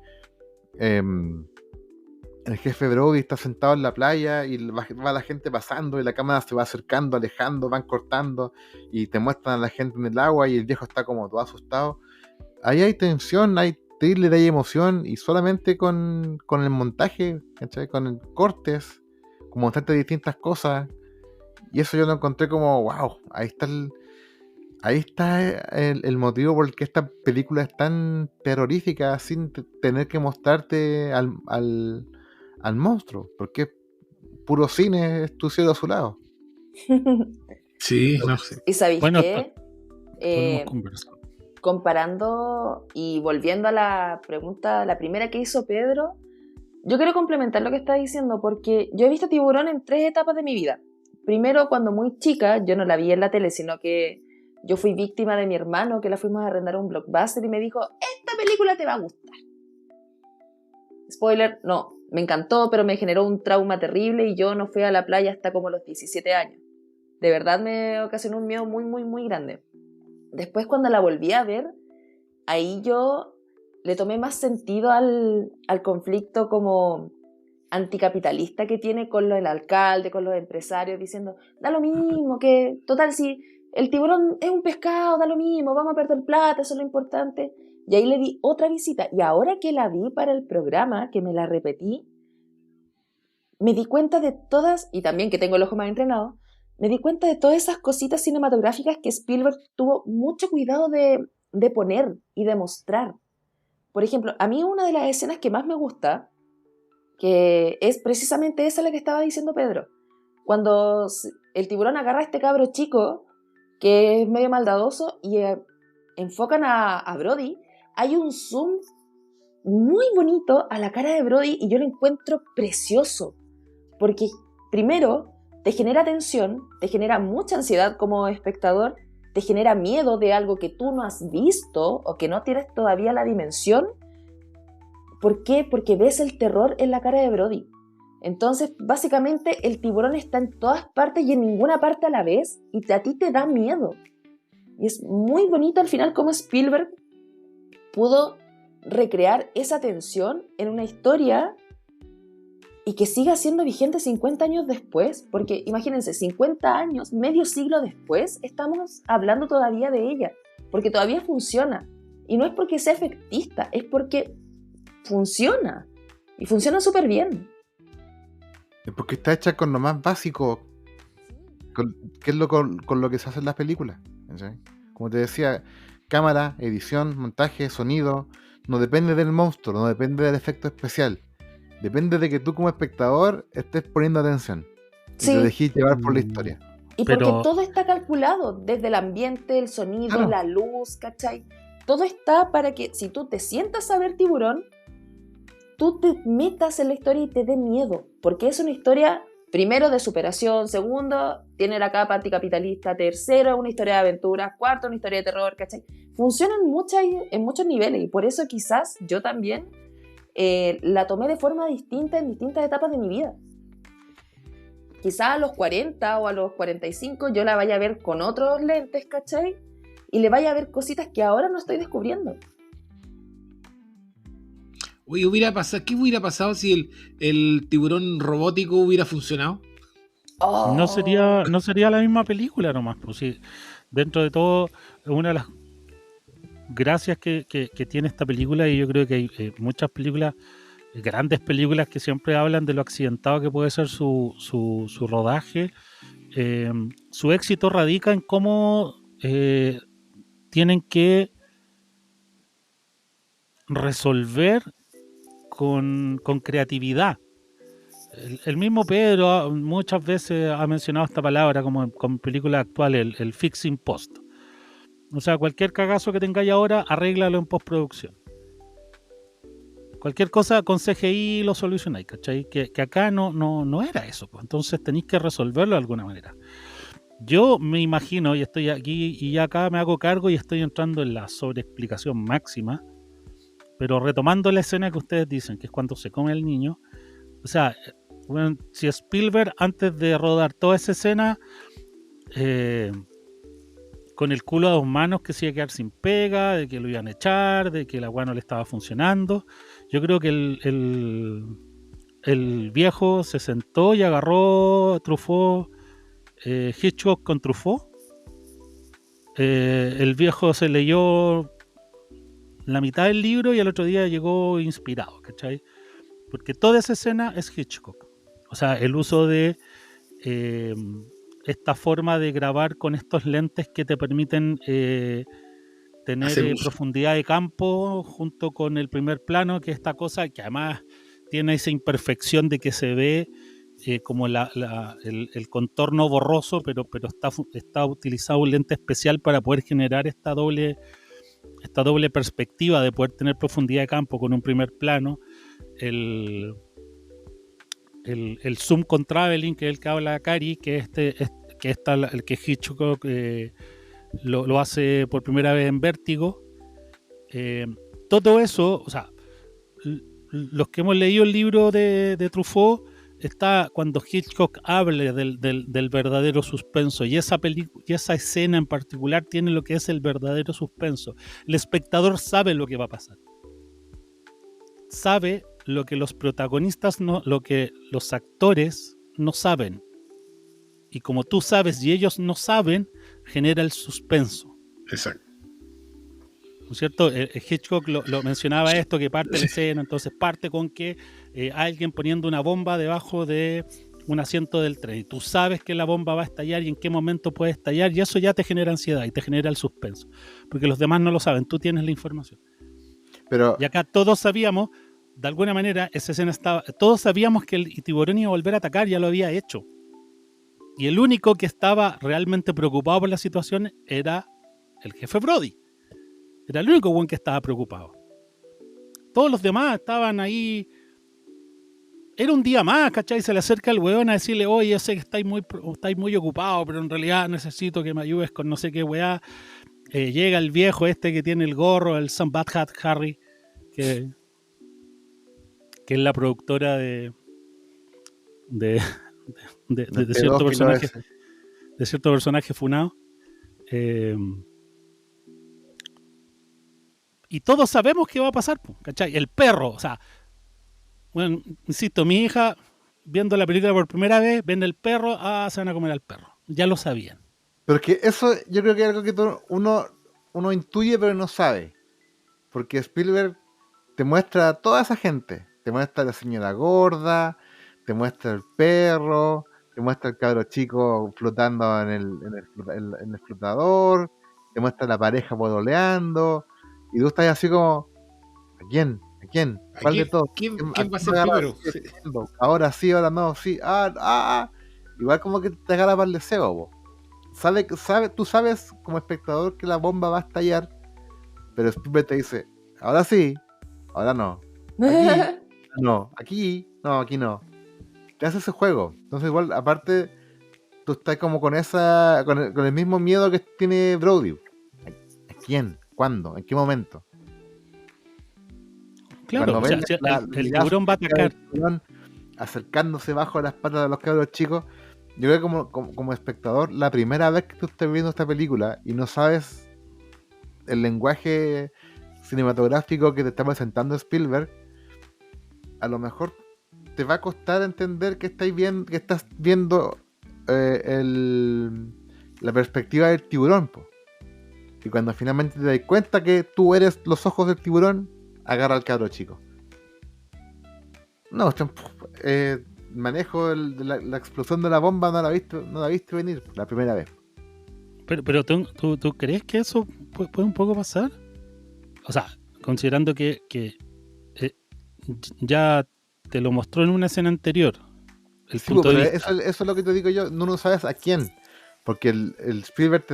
el jefe Brody está sentado en la playa y va la gente pasando y la cámara se va acercando, alejando, van cortando y te muestran a la gente en el agua y el viejo está como todo asustado. Ahí hay tensión, hay thriller, hay emoción y solamente con el montaje, ¿cachai? Con cortes, con mostrarte distintas cosas, y eso yo lo encontré como wow, ahí está el motivo por el que esta película es tan terrorífica sin tener que mostrarte al monstruo, porque es puro cine, es tu cielo a su lado. Sí, no sé. ¿Y sabéis Bueno, qué? podemos conversar. Comparando y volviendo a la pregunta, la primera que hizo Pedro, yo quiero complementar lo que está diciendo porque yo he visto Tiburón en 3 etapas de mi vida. Primero, cuando muy chica, yo no la vi en la tele, sino que yo fui víctima de mi hermano, que la fuimos a arrendar a un Blockbuster y me dijo, esta película te va a gustar. Spoiler, no, me encantó, pero me generó un trauma terrible y yo no fui a la playa hasta como los 17 años. De verdad me ocasionó un miedo muy, muy, muy grande. Después, cuando la volví a ver, ahí yo le tomé más sentido al conflicto como anticapitalista que tiene con el alcalde, con los empresarios, diciendo, da lo mismo, que total, si el tiburón es un pescado, da lo mismo, vamos a perder plata, eso es lo importante. Y ahí le di otra visita. Y ahora que la vi para el programa, que me la repetí, me di cuenta de todas, y también que tengo el ojo más entrenado, me di cuenta de todas esas cositas cinematográficas que Spielberg tuvo mucho cuidado de poner y de mostrar. Por ejemplo, a mí una de las escenas que más me gusta, que es precisamente esa la que estaba diciendo Pedro, cuando el tiburón agarra a este cabro chico, que es medio maldadoso, y enfocan a Brody, hay un zoom muy bonito a la cara de Brody y yo lo encuentro precioso, porque primero te genera tensión, te genera mucha ansiedad como espectador, te genera miedo de algo que tú no has visto o que no tienes todavía la dimensión. ¿Por qué? Porque ves el terror en la cara de Brody. Entonces, básicamente, el tiburón está en todas partes y en ninguna parte a la vez y a ti te da miedo. Y es muy bonito al final cómo Spielberg pudo recrear esa tensión en una historia y que siga siendo vigente 50 años después, porque imagínense, 50 años, medio siglo después, estamos hablando todavía de ella, porque todavía funciona. Y no es porque sea efectista, es porque funciona, y funciona súper bien. Es porque está hecha con lo más básico, que es con lo que se hacen las películas, ¿sí? Como te decía, cámara, edición, montaje, sonido, no depende del monstruo, no depende del efecto especial. Depende de que tú como espectador estés poniendo atención y te dejes llevar por la historia. Y porque todo está calculado, desde el ambiente, el sonido, claro, la luz, ¿cachai? Todo está para que si tú te sientas a ver Tiburón, tú te metas en la historia y te dé miedo. Porque es una historia, primero, de superación, segundo, tiene la capa anticapitalista, tercero, una historia de aventuras, cuarto, una historia de terror, ¿cachai? Funciona en muchos niveles y por eso quizás yo también la tomé de forma distinta en distintas etapas de mi vida. quizás a los 40 o a los 45 yo la vaya a ver con otros lentes, ¿cachai? Y le vaya a ver cositas que ahora no estoy descubriendo. Oye, ¿qué hubiera pasado si el tiburón robótico hubiera funcionado? Oh. No sería la misma película nomás. Pues sí, dentro de todo, una de las gracias que tiene esta película, y yo creo que hay muchas películas, grandes películas, que siempre hablan de lo accidentado que puede ser su rodaje. Su éxito radica en cómo tienen que resolver con creatividad. El mismo Pedro muchas veces ha mencionado esta palabra como con películas actuales, el fixing post. O sea, cualquier cagazo que tengáis ahora, arréglalo en postproducción. Cualquier cosa con CGI lo solucionáis, ¿cachai? Que acá no era eso, pues. Entonces tenéis que resolverlo de alguna manera. Yo me imagino, y estoy aquí y acá me hago cargo y estoy entrando en la sobreexplicación máxima, pero retomando la escena que ustedes dicen, que es cuando se come el niño, o sea, bueno, si Spielberg antes de rodar toda esa escena, con el culo a 2 manos, que se iba a quedar sin pega, de que lo iban a echar, de que la weá no le estaba funcionando, yo creo que el viejo se sentó y agarró Truffaut, Hitchcock con Truffaut. El viejo se leyó la mitad del libro y al otro día llegó inspirado, ¿cachai? Porque toda esa escena es Hitchcock. O sea, el uso de esta forma de grabar con estos lentes que te permiten tener profundidad de campo junto con el primer plano, que es esta cosa que además tiene esa imperfección de que se ve como el contorno borroso, pero está utilizado un lente especial para poder generar esta doble perspectiva de poder tener profundidad de campo con un primer plano. El zoom con traveling, que es el que habla Cari, que el que Hitchcock lo hace por primera vez en Vértigo. Todo eso, o sea, los que hemos leído el libro de Truffaut, está cuando Hitchcock hable del verdadero suspenso, y esa escena en particular tiene lo que es el verdadero suspenso. El espectador sabe lo que va a pasar, sabe lo que los protagonistas lo que los actores no saben, y como tú sabes y ellos no saben, genera el suspenso. Exacto. ¿No es cierto? Hitchcock lo mencionaba esto, que parte la escena, entonces parte con que alguien poniendo una bomba debajo de un asiento del tren, y tú sabes que la bomba va a estallar y en qué momento puede estallar, y eso ya te genera ansiedad y te genera el suspenso, porque los demás no lo saben, tú tienes la información. Pero y acá todos sabíamos, de alguna manera, esa escena todos sabíamos que el tiburón iba a volver a atacar, ya lo había hecho. Y el único que estaba realmente preocupado por la situación era el jefe Brody. Era el único buen que estaba preocupado. Todos los demás estaban ahí. Era un día más, ¿cachai? Se le acerca el weón a decirle: oye, yo sé que estáis muy ocupado, pero en realidad necesito que me ayudes con no sé qué weá. Llega el viejo este que tiene el gorro, el Sam Bad Hat Harry, que es la productora de cierto personaje, de cierto personaje funado. Y todos sabemos qué va a pasar, ¿cachai? El perro, o sea, bueno, insisto, mi hija viendo la película por primera vez, ven el perro, se van a comer al perro. Ya lo sabían. Pero es que eso yo creo que es algo que uno intuye pero no sabe. Porque Spielberg te muestra a toda esa gente. Te muestra a la señora gorda, te muestra el perro, te muestra el cabro chico flotando en el flotador, te muestra la pareja pololeando, y tú estás así como, ¿a quién? ¿A quién? ¿Cuál de todos? ¿Quién va a ser primero? Ahora sí, ahora no, sí. Igual como que te agarra para el deseo, vos. Tú sabes como espectador que la bomba va a estallar, pero Spielberg te dice, ahora sí, ahora no. Aquí no. Te hace ese juego. Entonces igual, aparte, tú estás como con el mismo miedo que tiene Brody. ¿A quién? ¿Cuándo? ¿En qué momento? Claro, o sea, el tiburón va a atacar. Acercándose bajo las patas de los cabros chicos, Yo creo que como espectador, la primera vez que tú estás viendo esta película y no sabes el lenguaje cinematográfico que te está presentando Spielberg, a lo mejor te va a costar entender que estás viendo la perspectiva del tiburón, po. Y cuando finalmente te das cuenta que tú eres los ojos del tiburón, agarra al cabro chico. No, manejo de la explosión de la bomba no la viste venir la primera vez. Pero ¿tú crees que eso puede un poco pasar? O sea, considerando que ya te lo mostró en una escena anterior. El Sí, punto pero de vista. eso es lo que te digo yo, no sabes a quién. Porque el Spielberg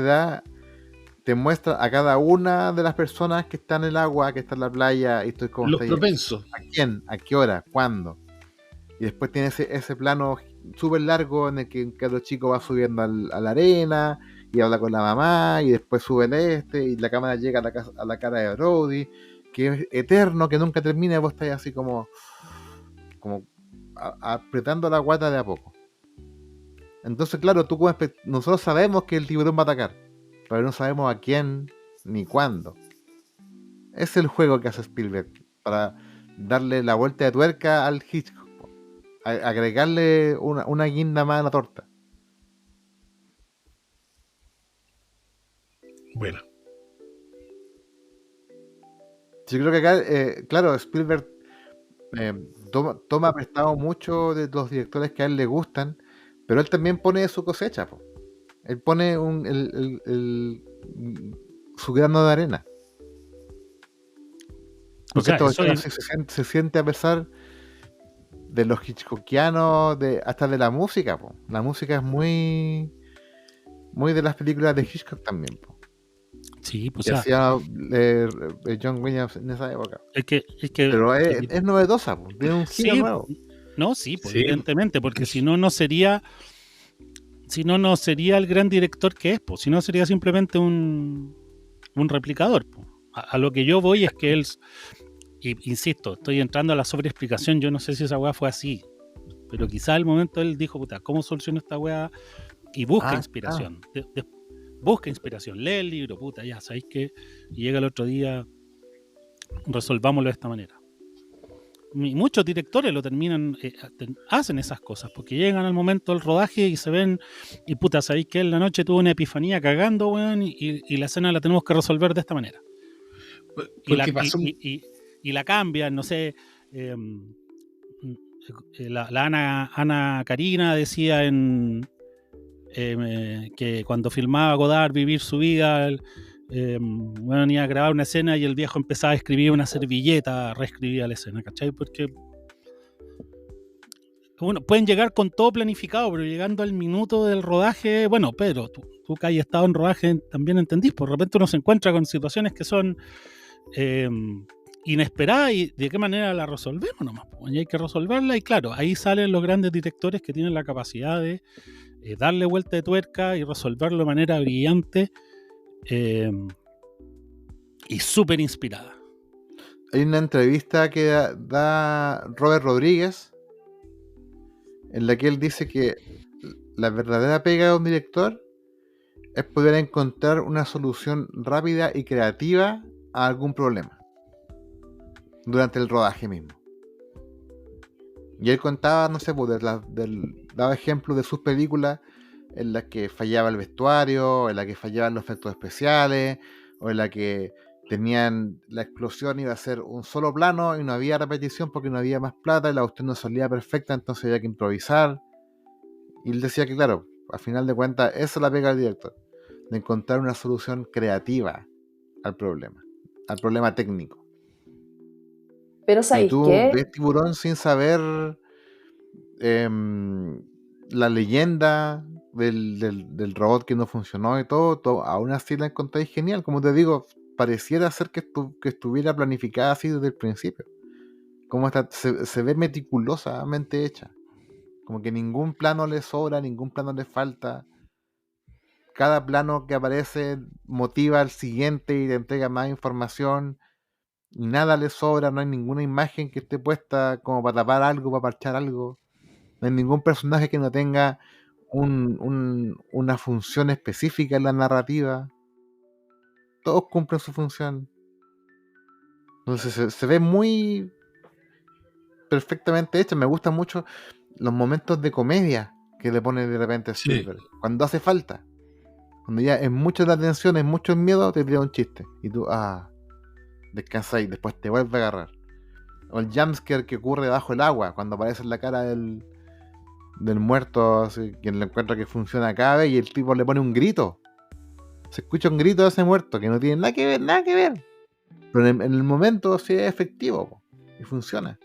te muestra a cada una de las personas que están en el agua, que está en la playa, y estoy como Los propensos. ¿a quién? ¿A qué hora? ¿Cuándo? Y después tiene ese plano súper largo en el que cada chico va subiendo a la arena y habla con la mamá, y después sube y la cámara llega a la cara de Brody, que es eterno, que nunca termina, y vos estás así como apretando la guata de a poco. Entonces, claro, nosotros sabemos que el tiburón va a atacar, pero no sabemos a quién ni cuándo. Es el juego que hace Spielberg para darle la vuelta de tuerca al Hitchcock, agregarle una guinda más a la torta. Bueno. Yo creo que acá, claro, Spielberg toma prestado mucho de los directores que a él le gustan, pero él también pone su cosecha, po. Él pone su grano de arena. Porque esta cuestión se siente a pesar de los hitchcockianos, hasta de la música, po. La música es muy de las películas de Hitchcock también, po. Sí, pues que hacía John Williams en esa época. Pero es novedosa, po. Tiene un giro nuevo. No, sí, pues, sí, evidentemente, porque si no, no sería el gran director que es, pues, si no sería simplemente un replicador, pues. A lo que yo voy es que él, y insisto, estoy entrando a la sobreexplicación, yo no sé si esa weá fue así, pero quizá al momento él dijo, puta, ¿cómo soluciono esta weá? Y busca inspiración. Busca inspiración, lee el libro, puta, ya, ¿sabéis qué? Y llega el otro día, resolvámoslo de esta manera. Y muchos directores lo terminan, hacen esas cosas, porque llegan al momento del rodaje y se ven, y puta, ¿sabéis que en la noche tuvo una epifanía cagando, weón? Y la escena la tenemos que resolver de esta manera. Y la cambian, no sé, la Ana Karina decía que cuando filmaba Godard Vivir su vida, bueno, iba a grabar una escena y el viejo empezaba a escribir una servilleta, reescribía la escena, ¿cachai? Porque bueno, pueden llegar con todo planificado, pero llegando al minuto del rodaje, bueno, Pedro, tú que has estado en rodaje también entendís, por repente uno se encuentra con situaciones que son inesperadas, y de qué manera la resolvemos nomás, y hay que resolverla, y claro, ahí salen los grandes directores que tienen la capacidad de darle vuelta de tuerca y resolverlo de manera brillante y súper inspirada. Hay una entrevista que da Robert Rodríguez en la que él dice que la verdadera pega de un director es poder encontrar una solución rápida y creativa a algún problema durante el rodaje mismo. Y él contaba, no sé, pues, daba ejemplos de sus películas en las que fallaba el vestuario, en las que fallaban los efectos especiales, o en la que tenían la explosión, iba a ser un solo plano y no había repetición porque no había más plata y la cuestión no salía perfecta, entonces había que improvisar. Y él decía que, claro, a final de cuentas, esa es la pega del director, de encontrar una solución creativa al problema técnico. Pero ¿sabéis tú qué? ves Tiburón sin saber la leyenda del robot que no funcionó y todo, aún así la encontráis genial. Como te digo, pareciera ser que estuviera planificada así desde el principio. Como se ve meticulosamente hecha. Como que ningún plano le sobra, ningún plano le falta. Cada plano que aparece motiva al siguiente y te entrega más información. Nada le sobra, no hay ninguna imagen que esté puesta como para tapar algo, para parchar algo. No hay ningún personaje que no tenga una función específica en la narrativa. Todos cumplen su función. Entonces se ve muy perfectamente hecho. Me gustan mucho los momentos de comedia que le pone de repente Sí. Spielberg. Cuando hace falta. Cuando ya es mucha la tensión, es mucho el miedo, te tira un chiste. Y tú, descansa y después te vuelve a agarrar. O el jumpscare que ocurre debajo del agua, cuando aparece en la cara del muerto, así, quien le encuentra que funciona cada vez y el tipo le pone un grito. Se escucha un grito de ese muerto que no tiene nada que ver. Pero en el momento sí es efectivo po, y funciona.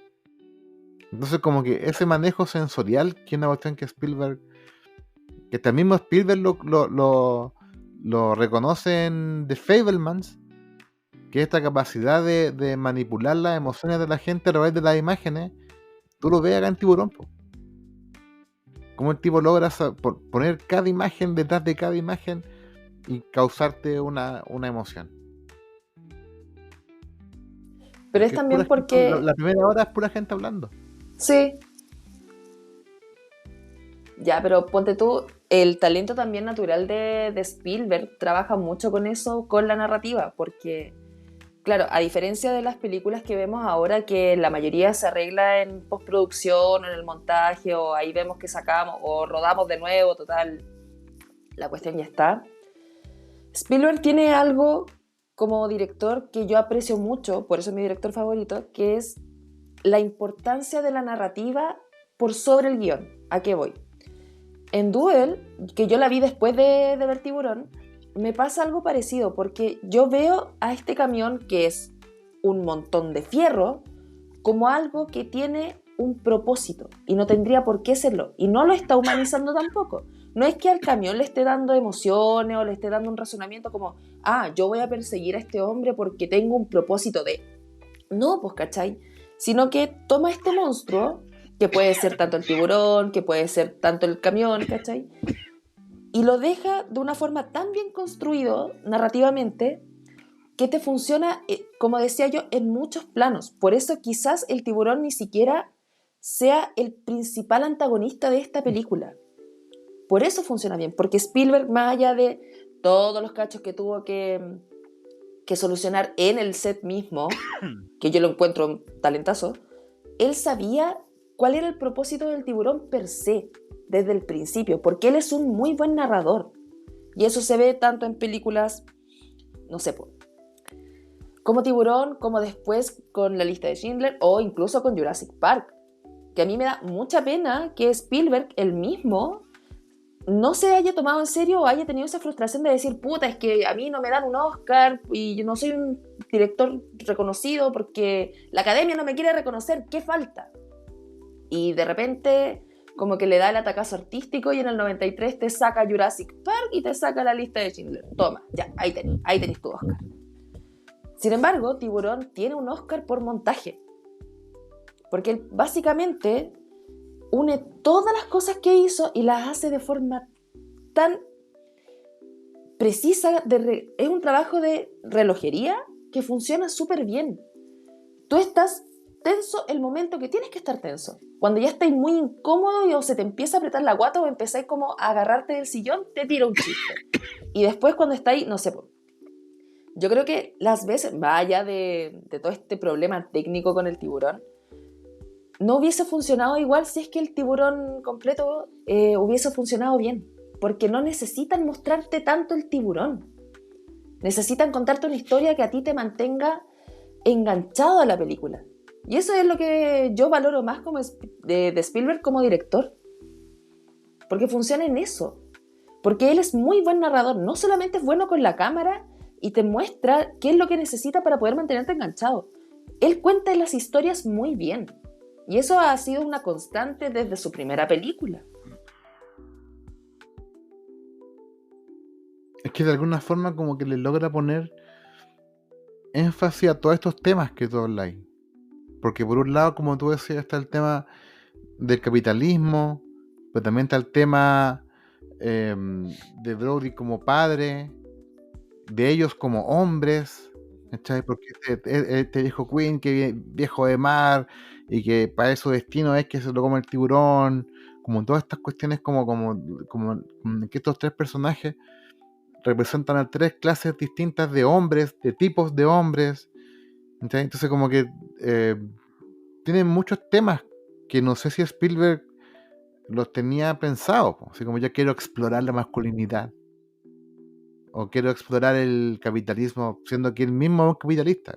Entonces como que ese manejo sensorial, que es una cuestión que Spielberg, que hasta el mismo Spielberg lo reconoce en The Fabelmans, que esta capacidad de manipular las emociones de la gente a través de las imágenes, tú lo ves acá en Tiburón, po. Cómo el tipo logra poner cada imagen detrás de cada imagen y causarte una emoción. Pero es Que también pura gente, porque... la primera hora es pura gente hablando. Sí. Ya, pero ponte tú, el talento también natural de Spielberg trabaja mucho con eso, con la narrativa, porque, claro, a diferencia de las películas que vemos ahora, que la mayoría se arregla en postproducción o en el montaje, o ahí vemos que sacamos o rodamos de nuevo, total, la cuestión ya está. Spielberg tiene algo como director que yo aprecio mucho, por eso es mi director favorito, que es la importancia de la narrativa por sobre el guión. ¿A qué voy? En Duel, que yo la vi después de ver Tiburón, me pasa algo parecido, porque yo veo a este camión, que es un montón de fierro, como algo que tiene un propósito, y no tendría por qué serlo, y no lo está humanizando tampoco. No es que al camión le esté dando emociones o le esté dando un razonamiento como, yo voy a perseguir a este hombre porque tengo un propósito de... No, pues, ¿cachai? Sino que toma este monstruo, que puede ser tanto el tiburón, que puede ser tanto el camión, ¿cachai? Y lo deja de una forma tan bien construido narrativamente que te funciona, como decía yo, en muchos planos. Por eso quizás el tiburón ni siquiera sea el principal antagonista de esta película. Por eso funciona bien, porque Spielberg, más allá de todos los cachos que tuvo que solucionar en el set mismo, que yo lo encuentro un talentazo, él sabía cuál era el propósito del tiburón per se, desde el principio, porque él es un muy buen narrador. Y eso se ve tanto en películas, no sé, como Tiburón, como después con La Lista de Schindler, o incluso con Jurassic Park, que a mí me da mucha pena que Spielberg, él mismo, no se haya tomado en serio o haya tenido esa frustración de decir, puta, es que a mí no me dan un Oscar y yo no soy un director reconocido porque la academia no me quiere reconocer, ¿qué falta? Y de repente como que le da el atacazo artístico y en el 93 te saca Jurassic Park y te saca La Lista de Schindler. Toma, ya, ahí tenés tu Oscar. Sin embargo, Tiburón tiene un Oscar por montaje, porque él básicamente une todas las cosas que hizo y las hace de forma tan precisa. Es un trabajo de relojería que funciona súper bien. Tú estás tenso el momento que tienes que estar tenso. Cuando ya estás muy incómodo y o se te empieza a apretar la guata o empezáis como a agarrarte del sillón, te tira un chiste. Y después cuando estáis, no sé, yo creo que las veces, más allá de todo este problema técnico con el tiburón, no hubiese funcionado igual si es que el tiburón completo hubiese funcionado bien, porque no necesitan mostrarte tanto el tiburón, necesitan contarte una historia que a ti te mantenga enganchado a la película, y eso es lo que yo valoro más como de Spielberg como director, porque funciona en eso, porque él es muy buen narrador, no solamente es bueno con la cámara y te muestra qué es lo que necesita para poder mantenerte enganchado, él cuenta las historias muy bien. Y eso ha sido una constante desde su primera película. Es que de alguna forma como que le logra poner énfasis a todos estos temas que tú habláis. Porque por un lado, como tú decías, está el tema del capitalismo, pero también está el tema de Brody como padre, de ellos como hombres, ¿cachai? Porque este viejo Queen, que viejo de mar, y que para eso destino es que se lo come el tiburón, como todas estas cuestiones como que estos tres personajes representan a tres clases distintas de hombres, de tipos de hombres. ¿Entendés? Entonces como que tienen muchos temas que no sé si Spielberg los tenía pensados, po. Así como yo quiero explorar la masculinidad o quiero explorar el capitalismo, siendo que él mismo es un capitalista.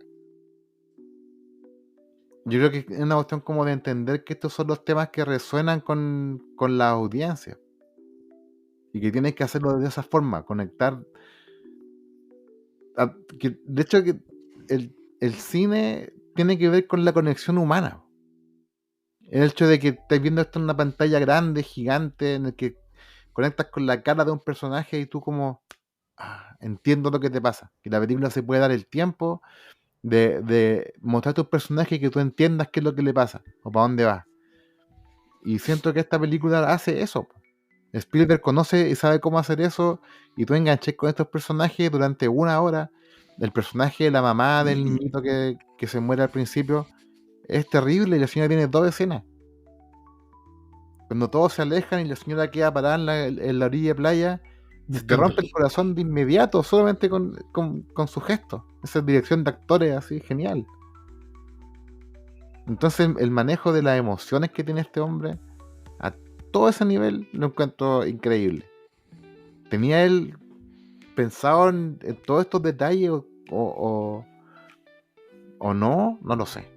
Yo creo que es una cuestión como de entender que estos son los temas que resuenan con la audiencia y que tienes que hacerlo de esa forma, conectar. De hecho, que el cine tiene que ver con la conexión humana. El hecho de que estés viendo esto en una pantalla grande, gigante, en el que conectas con la cara de un personaje y tú como entiendo lo que te pasa. Que la película se puede dar el tiempo de mostrarte un personaje y que tú entiendas qué es lo que le pasa o para dónde va. Y siento que esta película hace eso. Spielberg conoce y sabe cómo hacer eso y tú enganches con estos personajes durante 1 hora. El personaje de la mamá del niñito que se muere al principio es terrible y la señora tiene 2 escenas. Cuando todos se alejan y la señora queda parada en la orilla de playa, te rompe el corazón de inmediato solamente con su gesto. Esa dirección de actores así, genial. Entonces el manejo de las emociones que tiene este hombre a todo ese nivel lo encuentro increíble. ¿Tenía él pensado en todos estos detalles o no? No lo sé.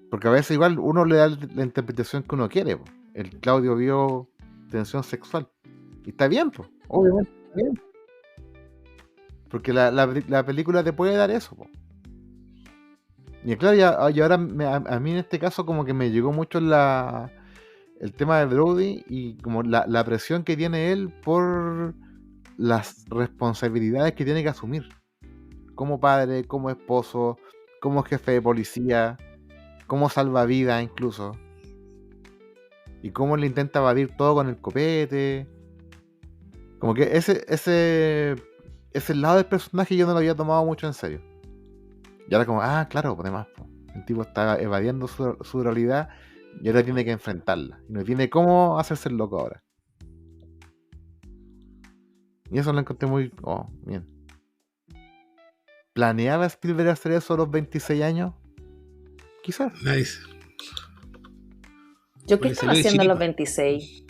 Porque a veces igual uno le da la interpretación que uno quiere. Po. El Claudio vio tensión sexual. Y está bien, pues. Obviamente está bien. Porque la película te puede dar eso. Po. Y claro, y ahora a mí en este caso como que me llegó mucho el tema de Brody y como la presión que tiene él por las responsabilidades que tiene que asumir. Como padre, como esposo, como jefe de policía, como salvavidas incluso. Y cómo le intenta evadir todo con el copete. Como que ese lado del personaje yo no lo había tomado mucho en serio. Y ahora como, claro, además, el tipo está evadiendo su realidad y ahora tiene que enfrentarla. Y no tiene cómo hacerse el loco ahora. Y eso lo encontré muy bien. ¿Planeaba Spielberg hacer eso a los 26 años? Quizás. Nice. ¿Yo qué estaba haciendo a los 26?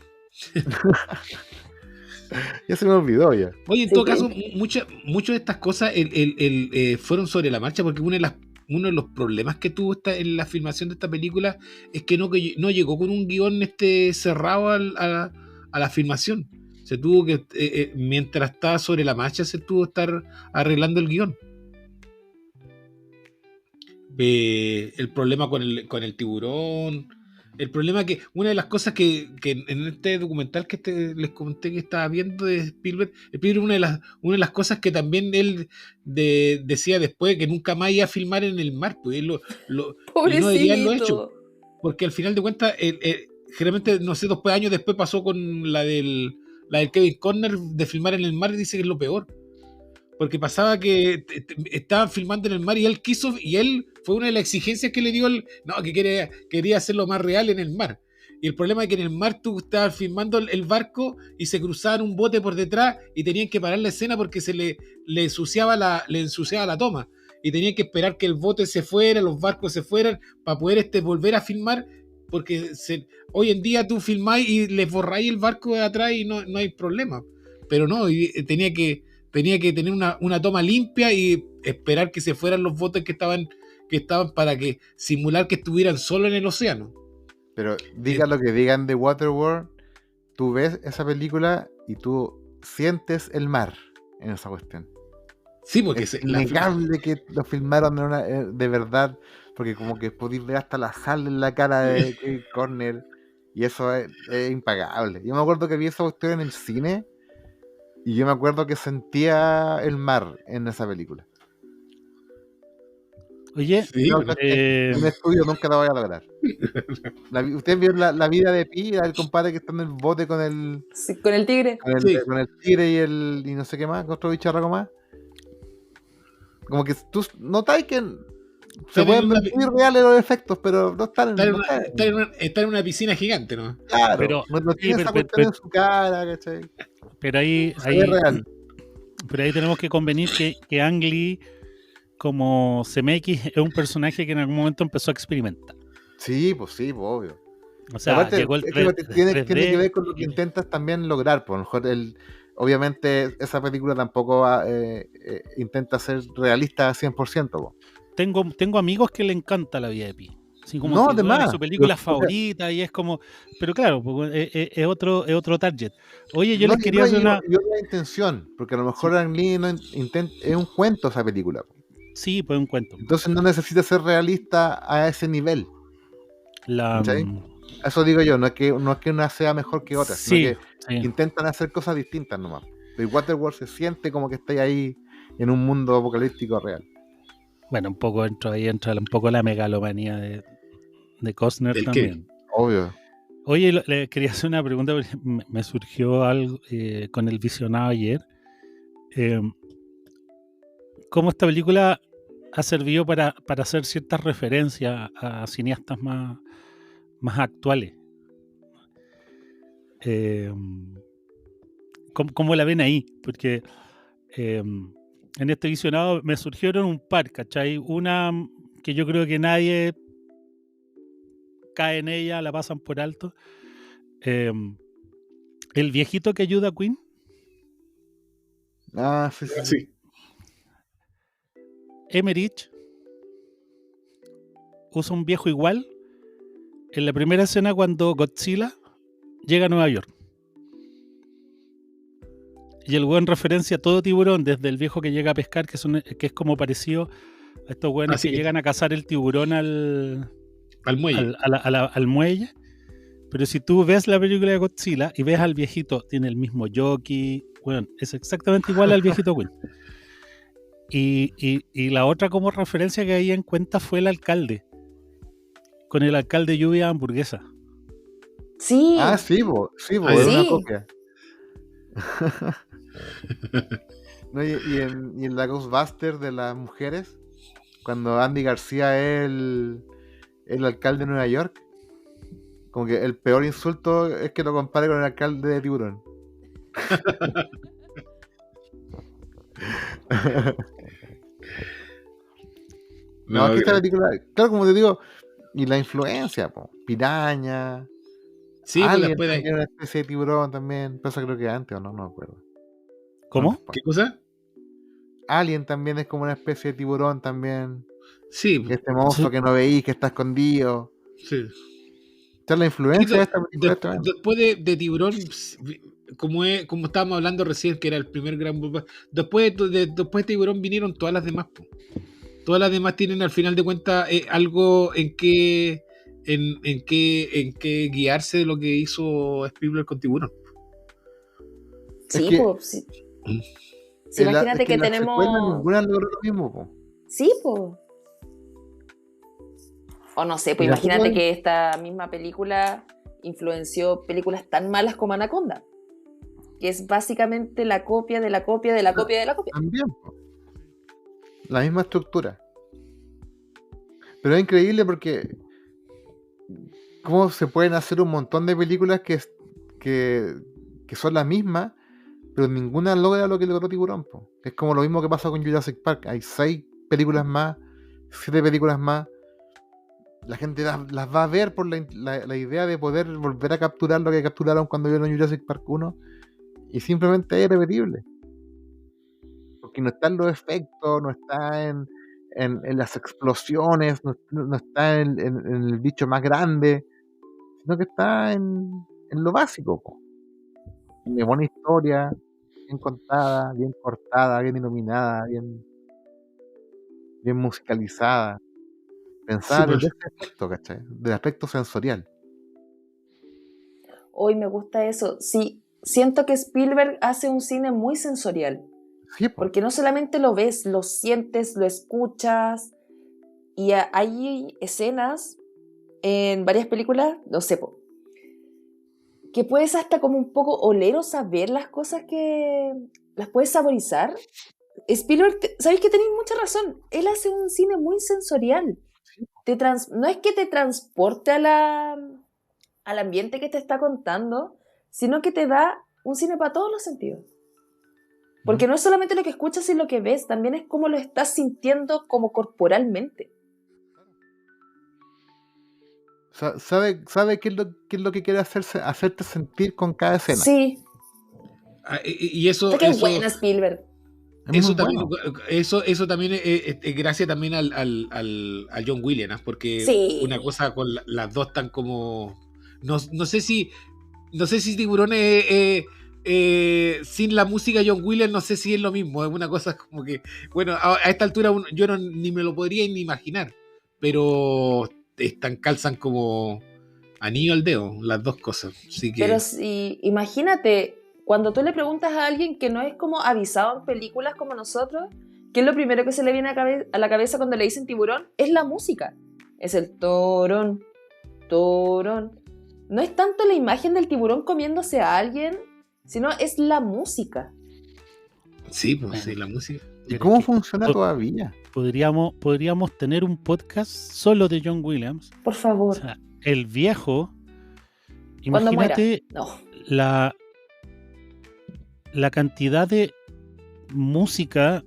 Ya se me olvidó ya. Oye, en todo caso, muchas de estas cosas fueron sobre la marcha, porque uno de los problemas que tuvo en la filmación de esta película es que no llegó con un guión cerrado a la filmación. Se tuvo que, mientras estaba sobre la marcha, se tuvo que estar arreglando el guión. El problema con el tiburón. El problema que una de las cosas que en este documental que les comenté que estaba viendo de Spielberg, una de las cosas que también él decía después que nunca más iba a filmar en el mar, pues él y no debería haberlo hecho, porque al final de cuentas generalmente, no sé, 2 años después pasó con la del Kevin Costner de filmar en el mar y dice que es lo peor. Porque pasaba que estaban filmando en el mar y él fue una de las exigencias que le dio que quería hacerlo más real en el mar. Y el problema es que en el mar tú estabas filmando el barco y se cruzaban un bote por detrás y tenían que parar la escena porque se le ensuciaba la toma. Y tenían que esperar que el bote se fuera, los barcos se fueran para poder volver a filmar, porque hoy en día tú filmáis y les borráis el barco de atrás y no hay problema. Pero no, tenía que tener una toma limpia y esperar que se fueran los botes que estaban para que simular que estuvieran solo en el océano. Pero digan lo que digan de Waterworld, tú ves esa película y tú sientes el mar en esa cuestión. Sí, porque es innegable que lo filmaron de verdad, porque como que podéis ver hasta la sal en la cara de Kevin Costner y eso es impagable. Yo me acuerdo que vi esa cuestión en el cine. Y yo me acuerdo que sentía el mar en esa película. Oye, sí, en un estudio nunca la voy a lograr. ¿Ustedes vieron la vida de Pi, el compadre que está en el bote con el... Sí, con el tigre. Con el tigre y no sé qué más, con otro bicharraco más? Como que tú notáis que Se Están en pueden una, ver muy reales los efectos, pero no están están en no una, están- están en una piscina gigante, ¿no? claro, Pero, no sí, tiene esa cuestión en su cara, ¿cachai? pero ahí, Se ve real. pero ahí tenemos que convenir que Ang Lee, como CMX, es un personaje que en algún momento empezó a experimentar. Sí, pues obvio. O Y sea, aparte, llegó el es que tiene que 3D. ver con lo que intentas también lograr. Por lo mejor obviamente esa película tampoco intenta ser realista al 100%. Po. Tengo amigos que le encanta La vida de Pi. Así como No, que, bueno, además. es su película favorita y es como... Pero claro, pues, es otro target. Oye, yo No, les quería hacer una... yo la intención, porque a lo mejor Sí, Ang Lee es un cuento esa película. Po. sí, pues un cuento. Entonces no necesita ser realista a ese nivel. La, ¿Cachai? Eso digo yo, no es que una sea mejor que otra, sino sí, que sí. intentan hacer cosas distintas nomás. Pero Waterworld se siente como que estáis ahí en un mundo apocalíptico real. Bueno, un poco entra un poco la megalomanía de Costner ¿Del también. Obvio. Oye, le quería hacer una pregunta porque me surgió algo con el visionado ayer. ¿Cómo esta película ha servido para hacer ciertas referencias a cineastas más actuales? ¿Cómo la ven ahí? Porque en este visionado me surgieron un par, ¿cachai? Una que yo creo que nadie cae en ella, la pasan por alto. El viejito que ayuda a Queen. Ah, sí. Sí. Emmerich usa un viejo igual en la primera escena cuando Godzilla llega a Nueva York. Y el weón referencia a todo tiburón, desde el viejo que llega a pescar, que es como parecido a estos weones Así que que- llegan a cazar el tiburón al Al muelle. al muelle. Pero si tú ves la película de Godzilla y ves al viejito, tiene el mismo jockey, bueno, es exactamente igual al viejito Queen. Y la otra como referencia que ahí en cuenta fue el alcalde, con el alcalde lluvia hamburguesa. Sí. Ah, sí, es una Sí. copia. No, y en la Ghostbuster de las mujeres, cuando Andy García es el alcalde de Nueva York, como que el peor insulto es que lo compare con el alcalde de Tiburón. No, es que esta película, claro, como te digo, y la influencia, po, piraña, Sí, pues Alien después de ahí. también, una especie de tiburón también, pero eso creo que antes o no me acuerdo. ¿Cómo? Después. ¿Qué cosa? Alien también es como una especie de tiburón también, Sí, este monstruo Sí. que no veís, que está escondido. sí. Esta es la influencia de esta película. Después de Tiburón, como estábamos hablando recién, que era el primer gran blockbuster, después de Tiburón vinieron todas las demás. Po. Todas las demás tienen al final de cuentas algo en que guiarse de lo que hizo Spielberg con Tiburón. Sí, que- pues. Sí. Sí, imagínate que las secuelas tenemos. ninguna logró lo mismo, po. Sí, pues. O no sé, pues Y la imagínate secuela- que esta misma película influenció películas tan malas como Anaconda, que es básicamente la copia de la copia de la copia de la copia. También, po. La misma estructura. Pero es increíble porque cómo se pueden hacer un montón de películas que son las mismas, pero ninguna logra lo que logró Tiburón, po. Es como lo mismo que pasa con Jurassic Park. Hay 6 películas más, 7 películas más. La gente las va a ver por la idea de poder volver a capturar lo que capturaron cuando vieron Jurassic Park 1, y simplemente es irrepetible. Porque no están los efectos, no está en las explosiones, no está en el bicho más grande, sino que está en lo básico, po. Una buena historia, bien contada, bien cortada, bien iluminada, bien musicalizada, pensada Sí, desde ese aspecto, ¿cachai? Del aspecto sensorial. Hoy me gusta eso. Sí, siento que Spielberg hace un cine muy sensorial, Sí, po. porque no solamente lo ves, lo sientes, lo escuchas, y hay escenas en varias películas, no sé, po, que puedes hasta como un poco oler o saber las cosas que las puedes saborizar. Spielberg, sabéis que tenéis mucha razón. Él hace un cine muy sensorial. No es que te transporte al ambiente que te está contando, sino que te da un cine para todos los sentidos. Porque no es solamente lo que escuchas y lo que ves, también es cómo lo estás sintiendo como corporalmente. ¿Sabe qué es lo que quiere hacerte sentir con cada escena? Sí. Y eso... Qué buena Spielberg. Es Eso muy también, bueno. eso también es gracias también al John Williams, ¿ah? Porque Sí. una cosa con las dos tan como... No sé si Tiburón sin la música de John Williams, no sé si es lo mismo. Es una cosa como que, bueno, a esta altura yo ni me lo podría ni imaginar, pero calzan como anillo al dedo, las dos cosas. Así que... Pero si, imagínate, cuando tú le preguntas a alguien que no es como avisado en películas como nosotros, ¿qué es lo primero que se le viene a la cabeza cuando le dicen tiburón? Es la música. Es el torón, torón. No es tanto la imagen del tiburón comiéndose a alguien, sino es la música. Sí, pues sí, la música. ¿Y cómo funciona todavía? Podríamos tener un podcast solo de John Williams. Por favor. O sea, el viejo. Cuando muera. Imagínate No. la cantidad de música,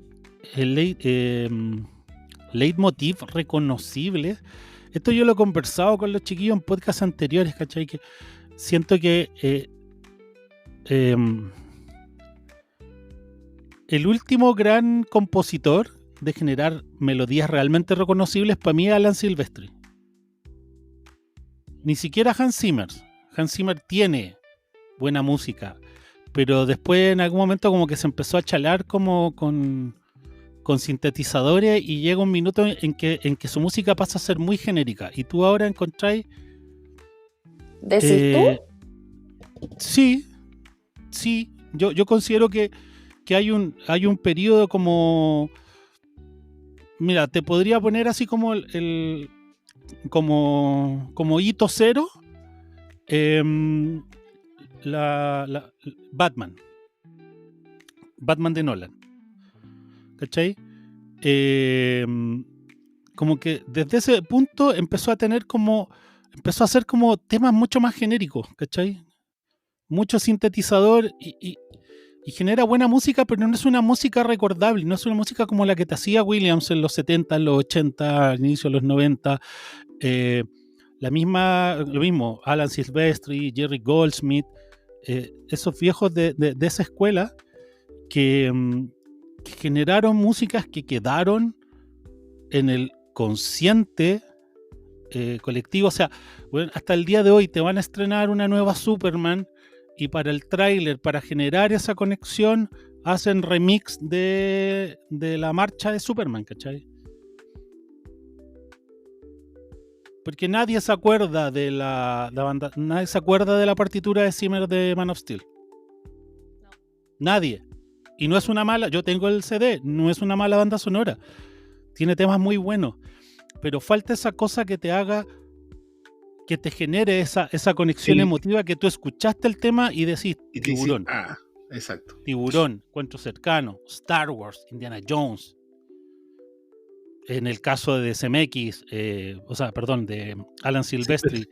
leitmotiv reconocibles. Esto yo lo he conversado con los chiquillos en podcasts anteriores, ¿cachai? Que siento que el último gran compositor de generar melodías realmente reconocibles para mí es Alan Silvestri. Ni siquiera Hans Zimmer. Hans Zimmer tiene buena música, pero después en algún momento como que se empezó a chalar como con sintetizadores y llega un minuto en que su música pasa a ser muy genérica y tú ahora encontráis... ¿Decís tú? Sí. Yo considero que hay un periodo como... Mira, te podría poner así como como hito cero Batman de Nolan, ¿cachai? Como que desde ese punto empezó a hacer como temas mucho más genéricos, ¿cachai? Mucho sintetizador y genera buena música, pero no es una música recordable, no es una música como la que te hacía Williams en los 70, en los 80, al inicio de los 90. Lo mismo, Alan Silvestri, Jerry Goldsmith, esos viejos de esa escuela que generaron músicas que quedaron en el consciente colectivo. O sea, bueno, hasta el día de hoy te van a estrenar una nueva Superman y para el tráiler, para generar esa conexión, hacen remix de la marcha de Superman, ¿cachai? Porque nadie se acuerda de la banda, nadie se acuerda de la partitura de Zimmer de Man of Steel. No. Nadie. Y no es una mala, yo tengo el CD, no es una mala banda sonora. Tiene temas muy buenos. Pero falta esa cosa que te haga, que te genere esa conexión emotiva, que tú escuchaste el tema y decís, tiburón. Exacto. Tiburón, Encuentro Cercano, Star Wars, Indiana Jones. En el caso de CMX, de Alan Silvestri,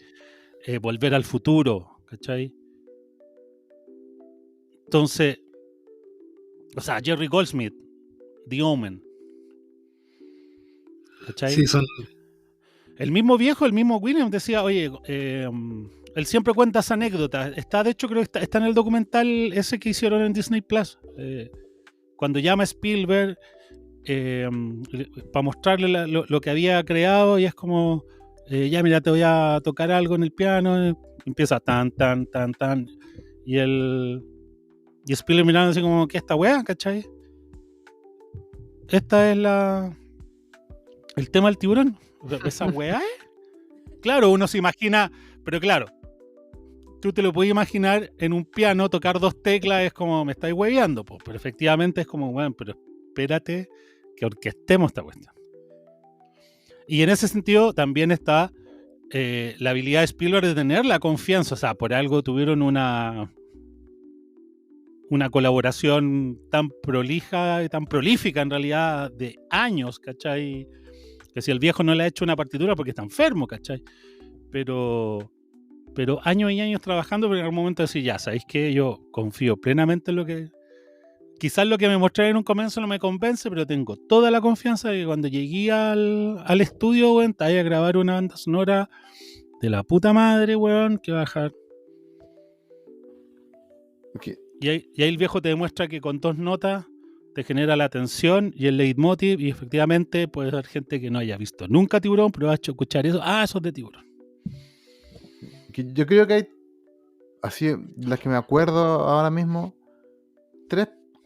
Volver al Futuro, ¿cachai? Entonces, Jerry Goldsmith, The Omen, ¿cachai? Sí, son... El mismo Williams decía, oye, él siempre cuenta esa anécdota. Está, de hecho, creo que está en el documental ese que hicieron en Disney Plus. Cuando llama a Spielberg para mostrarle lo que había creado, y es como, ya mira, te voy a tocar algo en el piano. Empieza tan, tan, tan, tan. Y Spielberg mirando así como, ¿qué esta weá? ¿Cachai? Esta es el tema del tiburón. ¿Esa weá es? Claro, uno se imagina, pero claro, tú te lo puedes imaginar en un piano, tocar dos teclas, es como, me estáis hueveando, pues, pero efectivamente es como, bueno, pero espérate que orquestemos esta cuestión. Y en ese sentido también está la habilidad de Spielberg de tener la confianza, o sea, por algo tuvieron una una colaboración tan prolija y tan prolífica en realidad de años, ¿cachai? Que si el viejo no le ha hecho una partitura porque está enfermo, ¿cachai? Pero años y años trabajando, pero en algún momento decir, ya, ¿sabéis qué? Yo confío plenamente en lo que... Quizás lo que me mostré en un comienzo no me convence, pero tengo toda la confianza de que cuando llegué al estudio, weón, te vaya a grabar una banda sonora de la puta madre, weón, que va a bajar. Ok. Y ahí el viejo te demuestra que con 2 notas te genera la atención y el leitmotiv, y efectivamente puede haber gente que no haya visto nunca Tiburón, pero va a escuchar eso. Ah, eso es de Tiburón. Yo creo que hay, así, las que me acuerdo ahora mismo,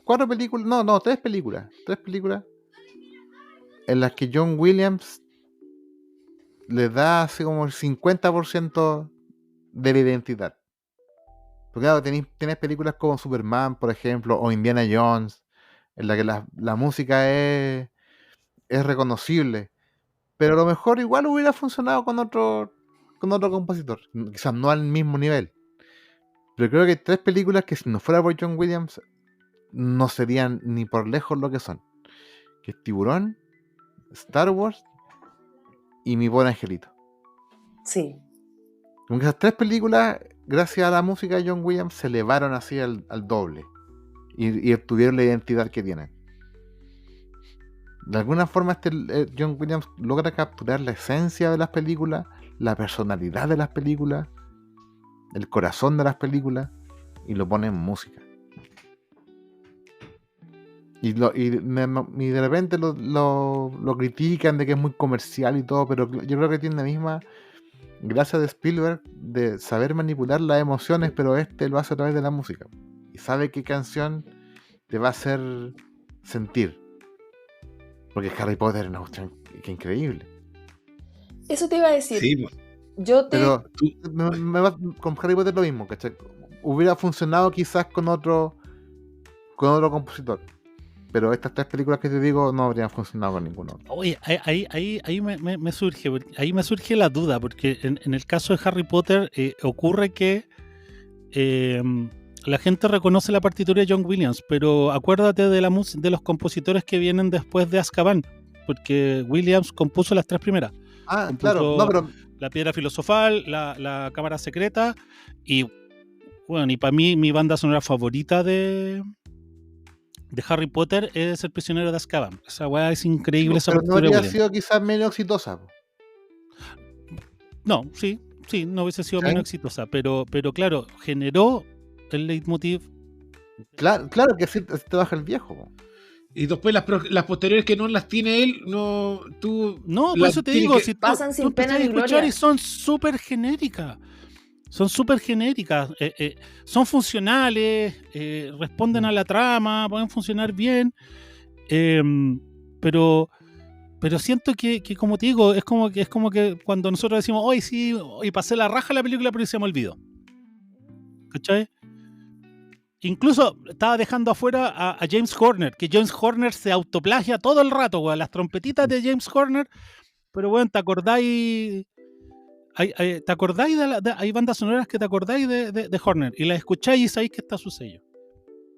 4 películas, no, 3 películas. 3 películas en las que John Williams le da así como el 50% de la identidad. Porque claro, tenés películas como Superman, por ejemplo, o Indiana Jones, en la que la música es reconocible. Pero a lo mejor igual hubiera funcionado con otro compositor. Quizás no al mismo nivel. Pero creo que hay 3 películas que si no fuera por John Williams no serían ni por lejos lo que son. Que es Tiburón, Star Wars y Mi Pobre Angelito. Sí. Como que esas 3 películas, gracias a la música de John Williams, se elevaron así al doble. Y obtuvieron la identidad que tienen. De alguna forma John Williams logra capturar la esencia de las películas, la personalidad de las películas, el corazón de las películas, y lo pone en música. Y de repente lo critican de que es muy comercial y todo, pero yo creo que tiene la misma gracia de Spielberg de saber manipular las emociones, pero lo hace a través de la música. Y sabe qué canción te va a hacer sentir. Porque Harry Potter es una cuestión que increíble. Eso te iba a decir. Sí, Pero con Harry Potter lo mismo, ¿cachai? Hubiera funcionado quizás con otro compositor. Pero estas 3 películas que te digo no habrían funcionado con ninguno. Oye, ahí me surge la duda, porque en el caso de Harry Potter ocurre que la gente reconoce la partitura de John Williams, pero acuérdate de los compositores que vienen después de Azkaban, porque Williams compuso las 3 primeras. Ah, Compuso claro, no, pero La Piedra Filosofal, la Cámara Secreta, y bueno, y para mí mi banda sonora favorita de Harry Potter es El Prisionero de Azkaban. Esa weá es increíble, esa pero no partitura de habría Williams. sido quizás menos exitosa. No, sí, no hubiese sido ¿Sí? menos exitosa, pero claro, generó el leitmotiv. Claro que sí te baja el viejo. Po. y después las posteriores que no las tiene él, no, tú... No, por las eso te tienes digo, que- si pasan sin pena empezás a ni escuchar gloria. y son súper genéricas. Son súper genéricas. Son funcionales, responden a la trama, pueden funcionar bien. Pero siento que, como te digo, es como que cuando nosotros decimos, hoy sí, hoy pasé la raja la película, pero se me olvidó. ¿Cachai? Incluso estaba dejando afuera a James Horner, que James Horner se autoplagia todo el rato, weón, las trompetitas de James Horner, pero bueno, ¿te acordáis? ¿Te acordáis hay bandas sonoras que te acordáis de Horner y las escucháis y sabéis que está su sello?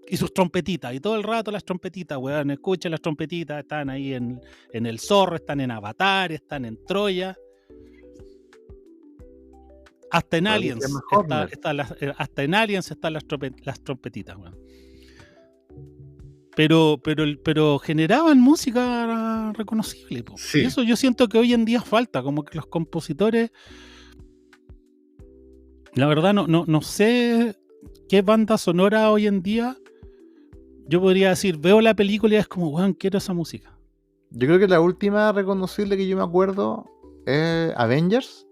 Y sus trompetitas, y todo el rato las trompetitas, weón, escuchen las trompetitas, están ahí en El Zorro, están en Avatar, están en Troya. Hasta en Aliens hasta en Aliens están las trompetitas, weón. Pero generaban música reconocible, po. Sí. Y eso yo siento que hoy en día falta, como que los compositores, la verdad no sé qué banda sonora hoy en día yo podría decir, veo la película y es como, weón, quiero esa música. Yo creo que la última reconocible que yo me acuerdo es Avengers.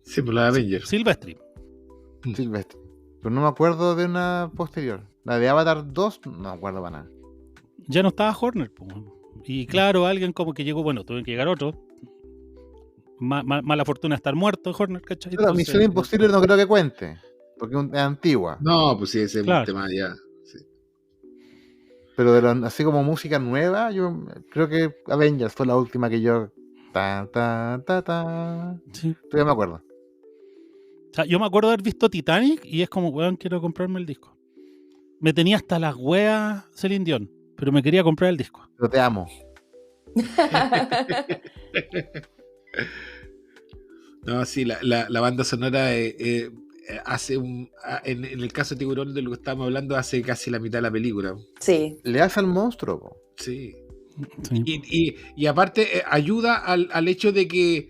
Sí, por la Avengers. Silvestri. Silvestre. Pero no me acuerdo de una posterior. La de Avatar 2, no me acuerdo para nada. Ya no estaba Horner, po. Y claro, alguien como que llegó, bueno, tuvo que llegar otro. Mala fortuna estar muerto Horner, ¿cachai? Pero Entonces, Misión Imposible no creo que cuente. Porque es antigua. No, pues sí, ese es Claro. un tema ya. Sí. Pero así como música nueva, yo creo que Avengers fue la última que yo. Sí. Todavía me acuerdo. O sea, yo me acuerdo de haber visto Titanic y es como, weón, quiero comprarme el disco. Me tenía hasta las hueas Celine Dion, pero me quería comprar el disco. Pero te amo. No, sí, la banda sonora hace en el caso de Tiburón, de lo que estábamos hablando, hace casi la mitad de la película. Sí. Le hace al monstruo, po. Sí. Sí. Y aparte ayuda al hecho de que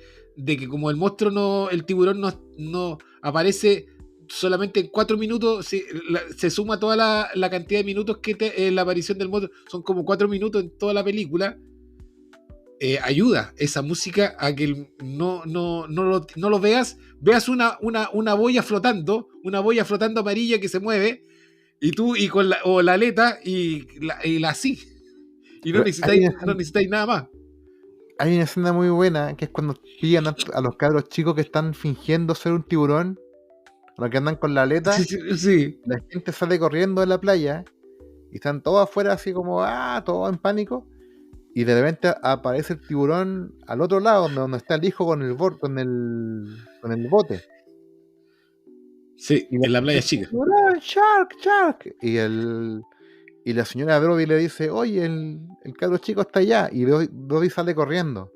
como el monstruo el tiburón no aparece solamente en 4 minutos, se suma toda la cantidad de minutos que la aparición del monstruo, son como 4 minutos en toda la película. Ayuda esa música a que no lo veas una boya flotando amarilla que se mueve, y tú con la aleta y la así, y no necesitáis nada más. Hay una escena muy buena que es cuando pillan a los cabros chicos que están fingiendo ser un tiburón, los que andan con la aleta. Sí. La gente sale corriendo de la playa y están todos afuera así como todos en pánico, y de repente aparece el tiburón al otro lado donde está el hijo con el bote. Sí, en la playa chica. Shark. Y la señora Brody le dice, oye, el cabro chico está allá, y Brody sale corriendo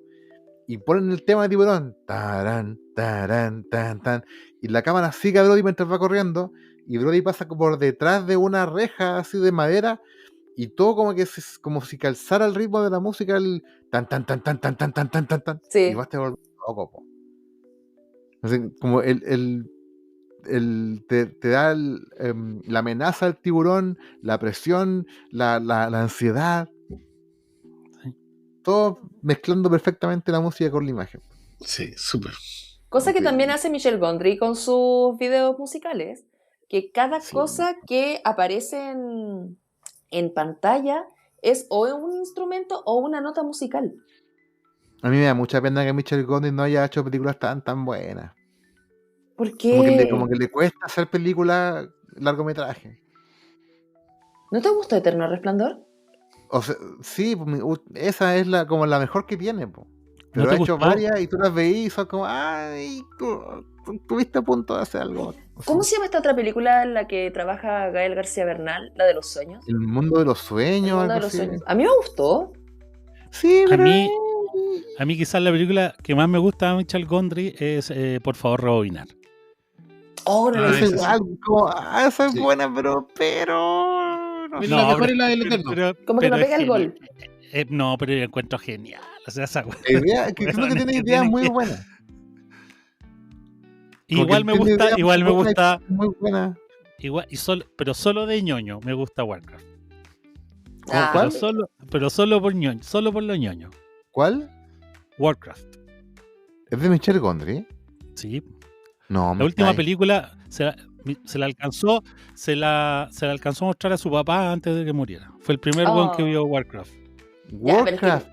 y ponen el tema de tiburón, tarán, tarán, tan, tan, y la cámara sigue a Brody mientras va corriendo, y Brody pasa por detrás de una reja así de madera, y todo como si calzara el ritmo de la música, el tan tan tan tan tan tan tan tan tan tan, Sí. y vas te volver loco, po. Así, como te da la amenaza del tiburón, la presión, la ansiedad, Sí. todo mezclando perfectamente la música con la imagen. Sí, súper. Cosa que Sí. también hace Michel Gondry con sus videos musicales, que cada Sí. cosa que aparece en pantalla es o un instrumento o una nota musical. A mí me da mucha pena que Michel Gondry no haya hecho películas tan buenas. ¿Por qué? Como que le cuesta hacer películas largometraje. ¿No te gusta Eterno Resplandor? O sea, sí, esa es como la mejor que tiene, po. Pero ¿No te ha hecho gustó? varias y tú las veís y son como, tuviste a punto de hacer algo. ¿Cómo se llama esta otra película en la que trabaja Gael García Bernal? La de los sueños. El mundo de los El sueños, mundo algo de los así. sueños. A mí me gustó. Sí, A pero mí quizás la película que más me gusta de Michel Gondry es Por favor, rebobinar. Oh, no la he es esa visto. sí. igual, como, esa es Sí. buena, pero no La mejor es la del Eterno. Como que no pero pega es el gol. no, pero yo encuentro genial. O sea, esa La idea, que creo que tiene ideas muy buenas. Como Igual que me tiene gusta, ideas igual me muy buenas y gusta, cosas muy buenas. pero solo de ñoño me gusta Warcraft. Ah, ¿Cuál? Pero solo por ñoño, solo por lo ñoño. ¿Cuál? Warcraft. ¿Es de Michel Gondry? Sí. No, La última película se la alcanzó a mostrar a su papá antes de que muriera. Fue el primer weón que vio Warcraft. Ya, pero es que Warcraft.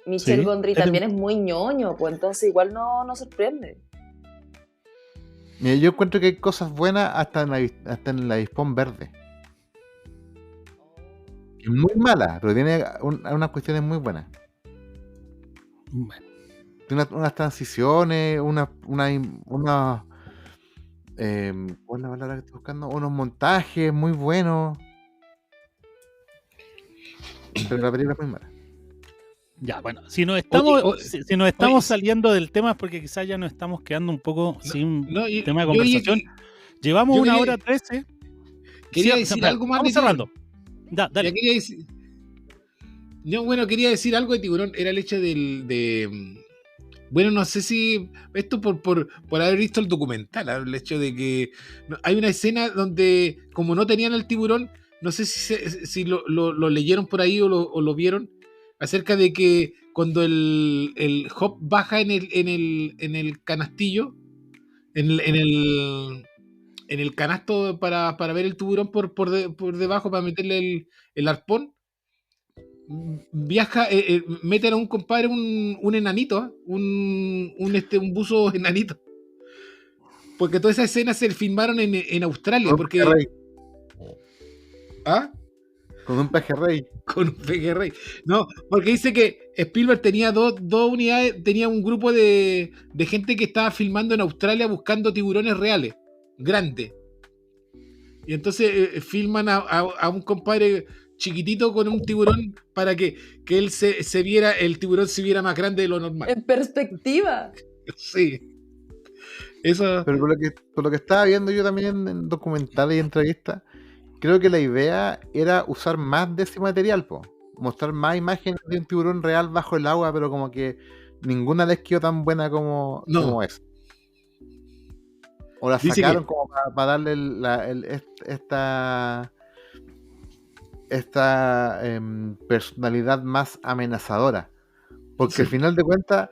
Michel Sí. Gondry también es muy ñoño, pues entonces igual no sorprende. Mira, yo encuentro que hay cosas buenas hasta en la Dispón Verde. Es muy mala, pero tiene unas cuestiones muy buenas. Bueno, Tiene unas transiciones, ¿cuál es la palabra que estoy buscando? Unos montajes muy buenos. Pero la película es muy mala. ya, bueno, si nos estamos, Oye, si nos estamos oye, saliendo del tema es porque quizás ya nos estamos quedando un poco sin tema de yo conversación. Llevamos yo una quería- hora 13. quería Sí, decir espera, algo más vamos de Tiburón. cerrando. Ya, dale. Ya quería decir. No, bueno, quería decir algo de Tiburón. Era el hecho bueno, no sé si esto por haber visto el documental, el hecho de que hay una escena donde, como no tenían el tiburón, no sé si lo leyeron por ahí o lo vieron, acerca de que cuando el Hop baja en el canastillo, en el canasto para ver el tiburón por debajo, para meterle el arpón, viaja, meten a un compadre, un enanito, un buzo enanito. Porque todas esas escenas se filmaron en Australia. Con un Porque. pejerrey. ¿Ah? Con un pejerrey. Con un pejerrey. No, porque dice que Spielberg tenía dos unidades, tenía un grupo de gente que estaba filmando en Australia buscando tiburones reales, grandes. Y entonces filman a un compadre chiquitito con un tiburón para que él se viera, el tiburón se viera más grande de lo normal. En perspectiva. Sí. Eso. Pero por lo que estaba viendo yo también en documentales y entrevistas, creo que la idea era usar más de ese material, po. Mostrar más imágenes de un tiburón real bajo el agua, pero como que ninguna les quedó tan buena como es. O la Dice sacaron que- como para darle esta personalidad más amenazadora. Porque Sí. al final de cuentas,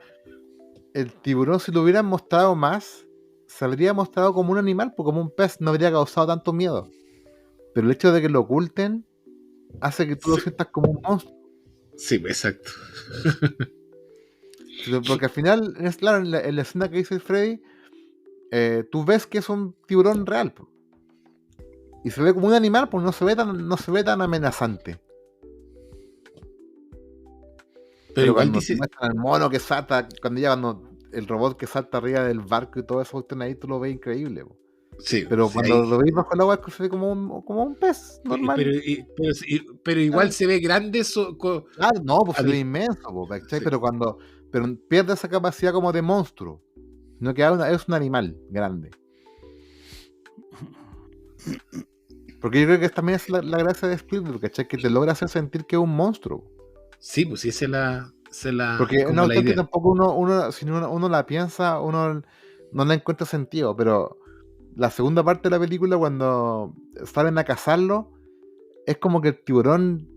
el tiburón, si lo hubieran mostrado más, se habría mostrado como un animal, pues como un pez, no habría causado tanto miedo. Pero el hecho de que lo oculten hace que tú lo Sí. sientas como un monstruo. Sí, exacto. Porque al final, es claro, en la escena que dice Freddy, tú ves que es un tiburón real, po. Y se ve como un animal, pues no se ve tan amenazante. Pero igual cuando dice, te muestran al mono que salta, cuando el robot que salta arriba del barco y todo eso, ahí tú lo ves increíble, po. sí, Pero sí, cuando ahí- lo veis bajo el agua, es que se ve como un pez normal. pero igual se ve grande Claro, no, pues a se ve dif- inmenso, po, ¿cachai? sí. Pero pierde esa capacidad como de monstruo. Sino que es un animal grande. Porque yo creo que también es la gracia de Spielberg, ¿cachai? Que te logra hacer sentir que es un monstruo. Sí, pues sí, esa es Porque es es como una la cuestión que idea. tampoco si uno la piensa, uno no le encuentra sentido. Pero la segunda parte de la película, cuando salen a cazarlo, es como que el tiburón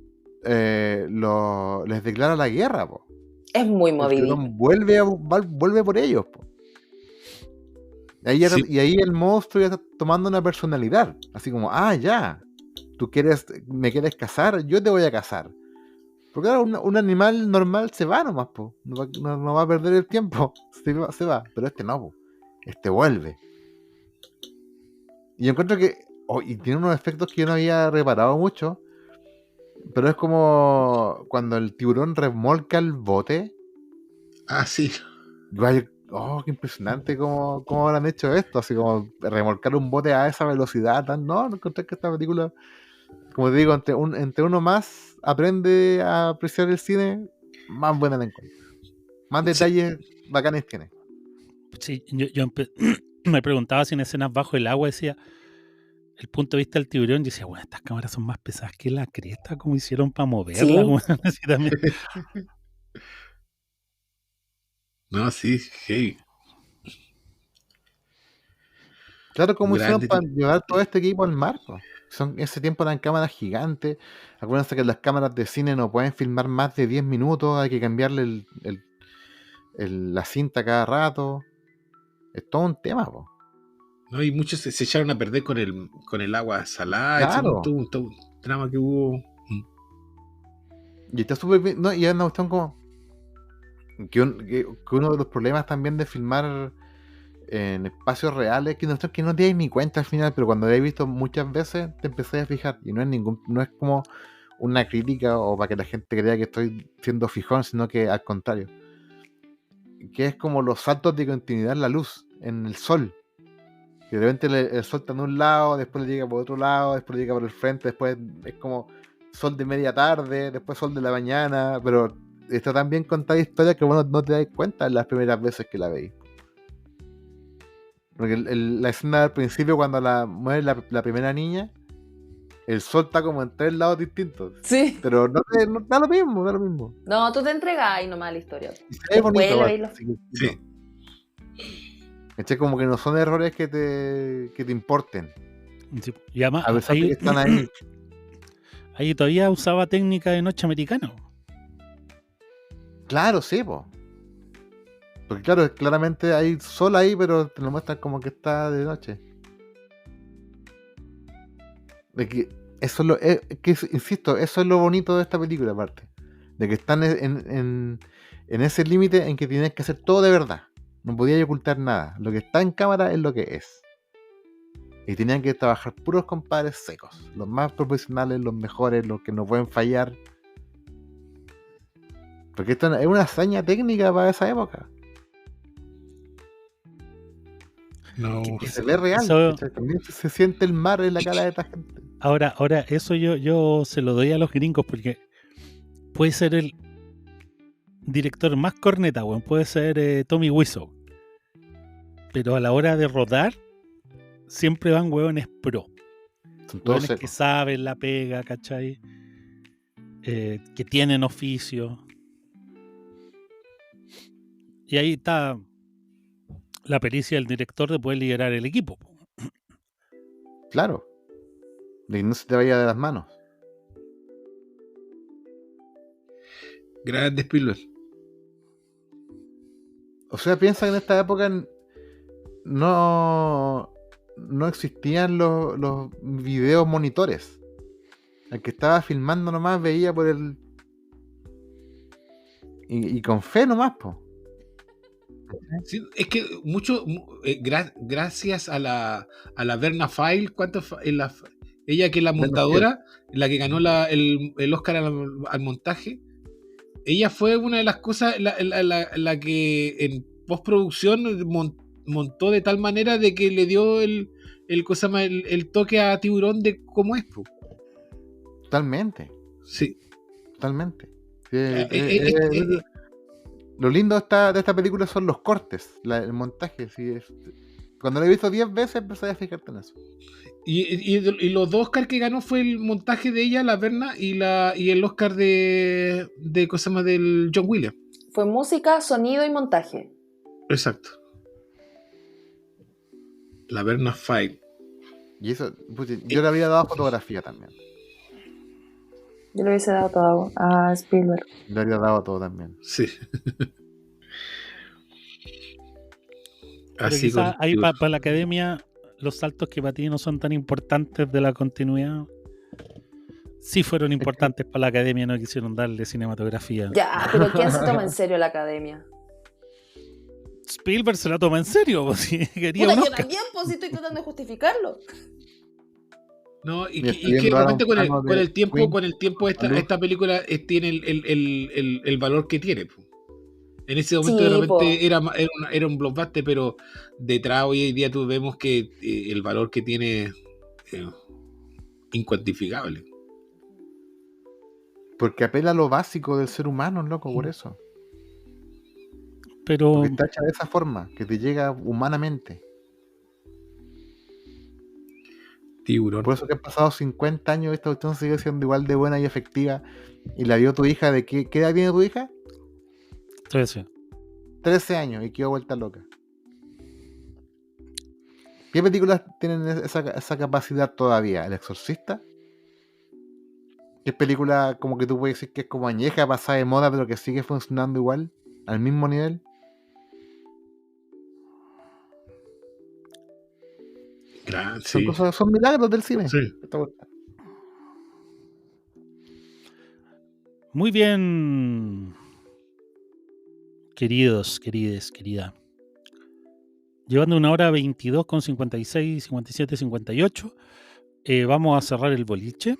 les declara la guerra, po. Es muy El movidito. tiburón vuelve por ellos, po. Sí. Y ahí el monstruo ya está tomando una personalidad. Así como, ya, me quieres cazar, yo te voy a cazar. Porque claro, un animal normal se va nomás, po. No va a perder el tiempo. Se va. Pero este no, po. Este vuelve. Y yo encuentro que. Y tiene unos efectos que yo no había reparado mucho. Pero es como cuando el tiburón remolca el bote. Ah, sí. Igual, qué impresionante cómo habrán hecho esto. Así como remolcar un bote a esa velocidad. No encontré que esta película, como te digo, entre uno más aprende a apreciar el cine, más buena la encuentro. Más detalles bacanes tiene. Sí, me preguntaba si en escenas bajo el agua decía el punto de vista del tiburón. Yo decía, bueno, estas cámaras son más pesadas que la cresta, ¿cómo hicieron para moverlas? Sí. Bueno, así también. No, sí, hey. Claro, ¿cómo hicieron Grande. para llevar todo este equipo al mar, po? Ese tiempo eran cámaras gigantes. Acuérdense que las cámaras de cine no pueden filmar más de 10 minutos, hay que cambiarle la cinta cada rato. Es todo un tema, po. No, y muchos se echaron a perder con el agua salada. Claro. Todo un trama que hubo. Y está súper bien. No, y es una cuestión como. Que uno de los problemas también de filmar en espacios reales, que no te das ni cuenta al final, pero cuando lo he visto muchas veces te empecé a fijar. Y no es como una crítica o para que la gente crea que estoy siendo fijón, sino que al contrario. Que es como los saltos de continuidad en la luz, en el sol. Que de repente el sol está en un lado, después le llega por otro lado, después le llega por el frente, después es como sol de media tarde, después sol de la mañana, pero está tan bien contada historia que bueno, no te das cuenta las primeras veces que la veis. Porque la escena al principio, cuando muere la primera niña, el sol está como en 3 lados distintos. Sí. Pero no da lo mismo, da lo mismo. No, tú te entregas ahí nomás a la historia. Y se ve bonito. Después igual, lo- así que, Sí. ¿cachai? Como que no son errores que te importen. Sí, y además, A pesar de que están ahí. ahí todavía usaba técnica de noche americano. Claro, sí, po. Porque claro, claramente hay sol ahí, pero te lo muestran como que está de noche. De que eso es insisto, eso es lo bonito de esta película, aparte. De que están en ese límite en que tienes que hacer todo de verdad. No podías ocultar nada. Lo que está en cámara es lo que es. Y tenían que trabajar puros compadres secos. Los más profesionales, los mejores, los que no pueden fallar. Porque esto es una hazaña técnica para esa época. No. Y se ve real. Eso- ¿cachai? También se siente el mar en la cara de esta gente. Ahora, eso yo se lo doy a los gringos porque puede ser el director más corneta, weón. Puede ser Tommy Wiseau. Pero a la hora de rodar, siempre van hueones pro. Son todos Hueones que secos. saben la pega, ¿cachai? Que tienen oficio. Y ahí está la pericia del director de poder liderar el equipo. Po. Claro. De que no se te vaya de las manos. Grande Spielberg. O sea, piensa que en esta época no existían los videos monitores. El que estaba filmando nomás veía por el... Y con fe nomás, po. Sí, es que gracias a la Verna File, ella que es la Verna montadora, la que ganó el Oscar al montaje, ella fue una de las cosas, la que en postproducción montó de tal manera de que le dio el toque a Tiburón de cómo es. Po. Totalmente. Sí. Totalmente. Sí, lo lindo de esta película son los cortes, el montaje. Sí, cuando lo he visto 10 veces empecé a fijarte en eso. Y los dos Oscar que ganó fue el montaje de ella, la Verna, y el Oscar de cosa más del John Williams. Fue música, sonido y montaje. Exacto. La Verna File. Y eso, yo le habría dado fotografía también. Yo le hubiese dado todo a Spielberg. Le habría dado todo también. Sí. Pero Así quizás con ahí para la academia, los saltos que para ti no son tan importantes de la continuidad, sí fueron importantes para la academia, no quisieron darle cinematografía. Ya, pero ¿quién se toma en serio la academia? Spielberg se la toma en serio, pues, si quería Puta, un yo Oscar. también, pues si estoy tratando de justificarlo. No, y Mira, que estoy viendo realmente ahora un plano de Queen. con el tiempo esta película tiene el valor que tiene. Po. En ese momento Sí, de repente po. era un blockbuster, pero detrás hoy en día tú vemos que el valor que tiene es incuantificable. Porque apela a lo básico del ser humano, loco, por eso. Pero Porque está hecha de esa forma, que te llega humanamente. Tiburón. Por eso que han pasado 50 años y esta cuestión sigue siendo igual de buena y efectiva. Y la vio tu hija, ¿de qué edad tiene tu hija? 13. 13 años y quedó vuelta loca. ¿Qué películas tienen esa capacidad todavía? ¿El Exorcista? ¿Qué película como que tú puedes decir que es como añeja, pasada de moda, pero que sigue funcionando igual? ¿Al mismo nivel? Sí. Son milagros del cine. Sí. Muy bien, queridos, querides, querida. Llevando 1 hora 22 con 56, 57, 58. Vamos a cerrar el boliche.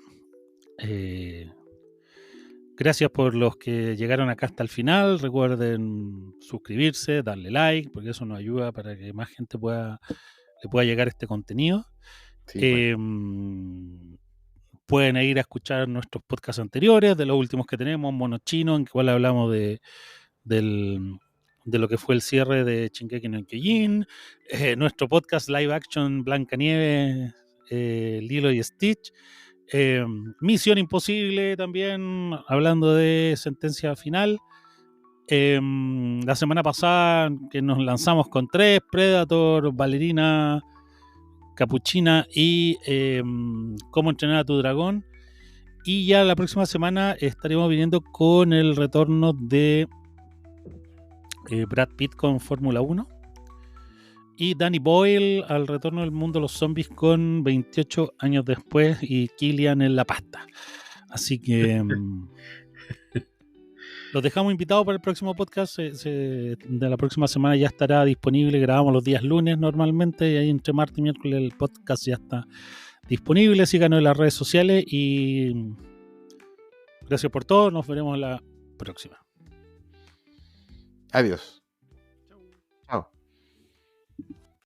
Gracias por los que llegaron acá hasta el final. Recuerden suscribirse, darle like, porque eso nos ayuda para que más gente le pueda llegar este contenido. Sí, Pueden ir a escuchar nuestros podcasts anteriores, de los últimos que tenemos, Mono Chino, en el cual hablamos de lo que fue el cierre de Shingeki no Kyojin, nuestro podcast live action Blancanieves, Lilo y Stitch, Misión Imposible también, hablando de Sentencia Final. La semana pasada que nos lanzamos con 3, Predator, Ballerina, Capuchina y Cómo entrenar a tu dragón. Y ya la próxima semana estaremos viniendo con el retorno de Brad Pitt con Fórmula 1 y Danny Boyle al retorno del mundo de los zombies con 28 años después y Killian en la pasta. Así que los dejamos invitados para el próximo podcast. De la próxima semana ya estará disponible. Grabamos los días lunes normalmente y ahí entre martes y miércoles el podcast ya está disponible. Síganos en las redes sociales y gracias por todo. Nos veremos la próxima. Adiós.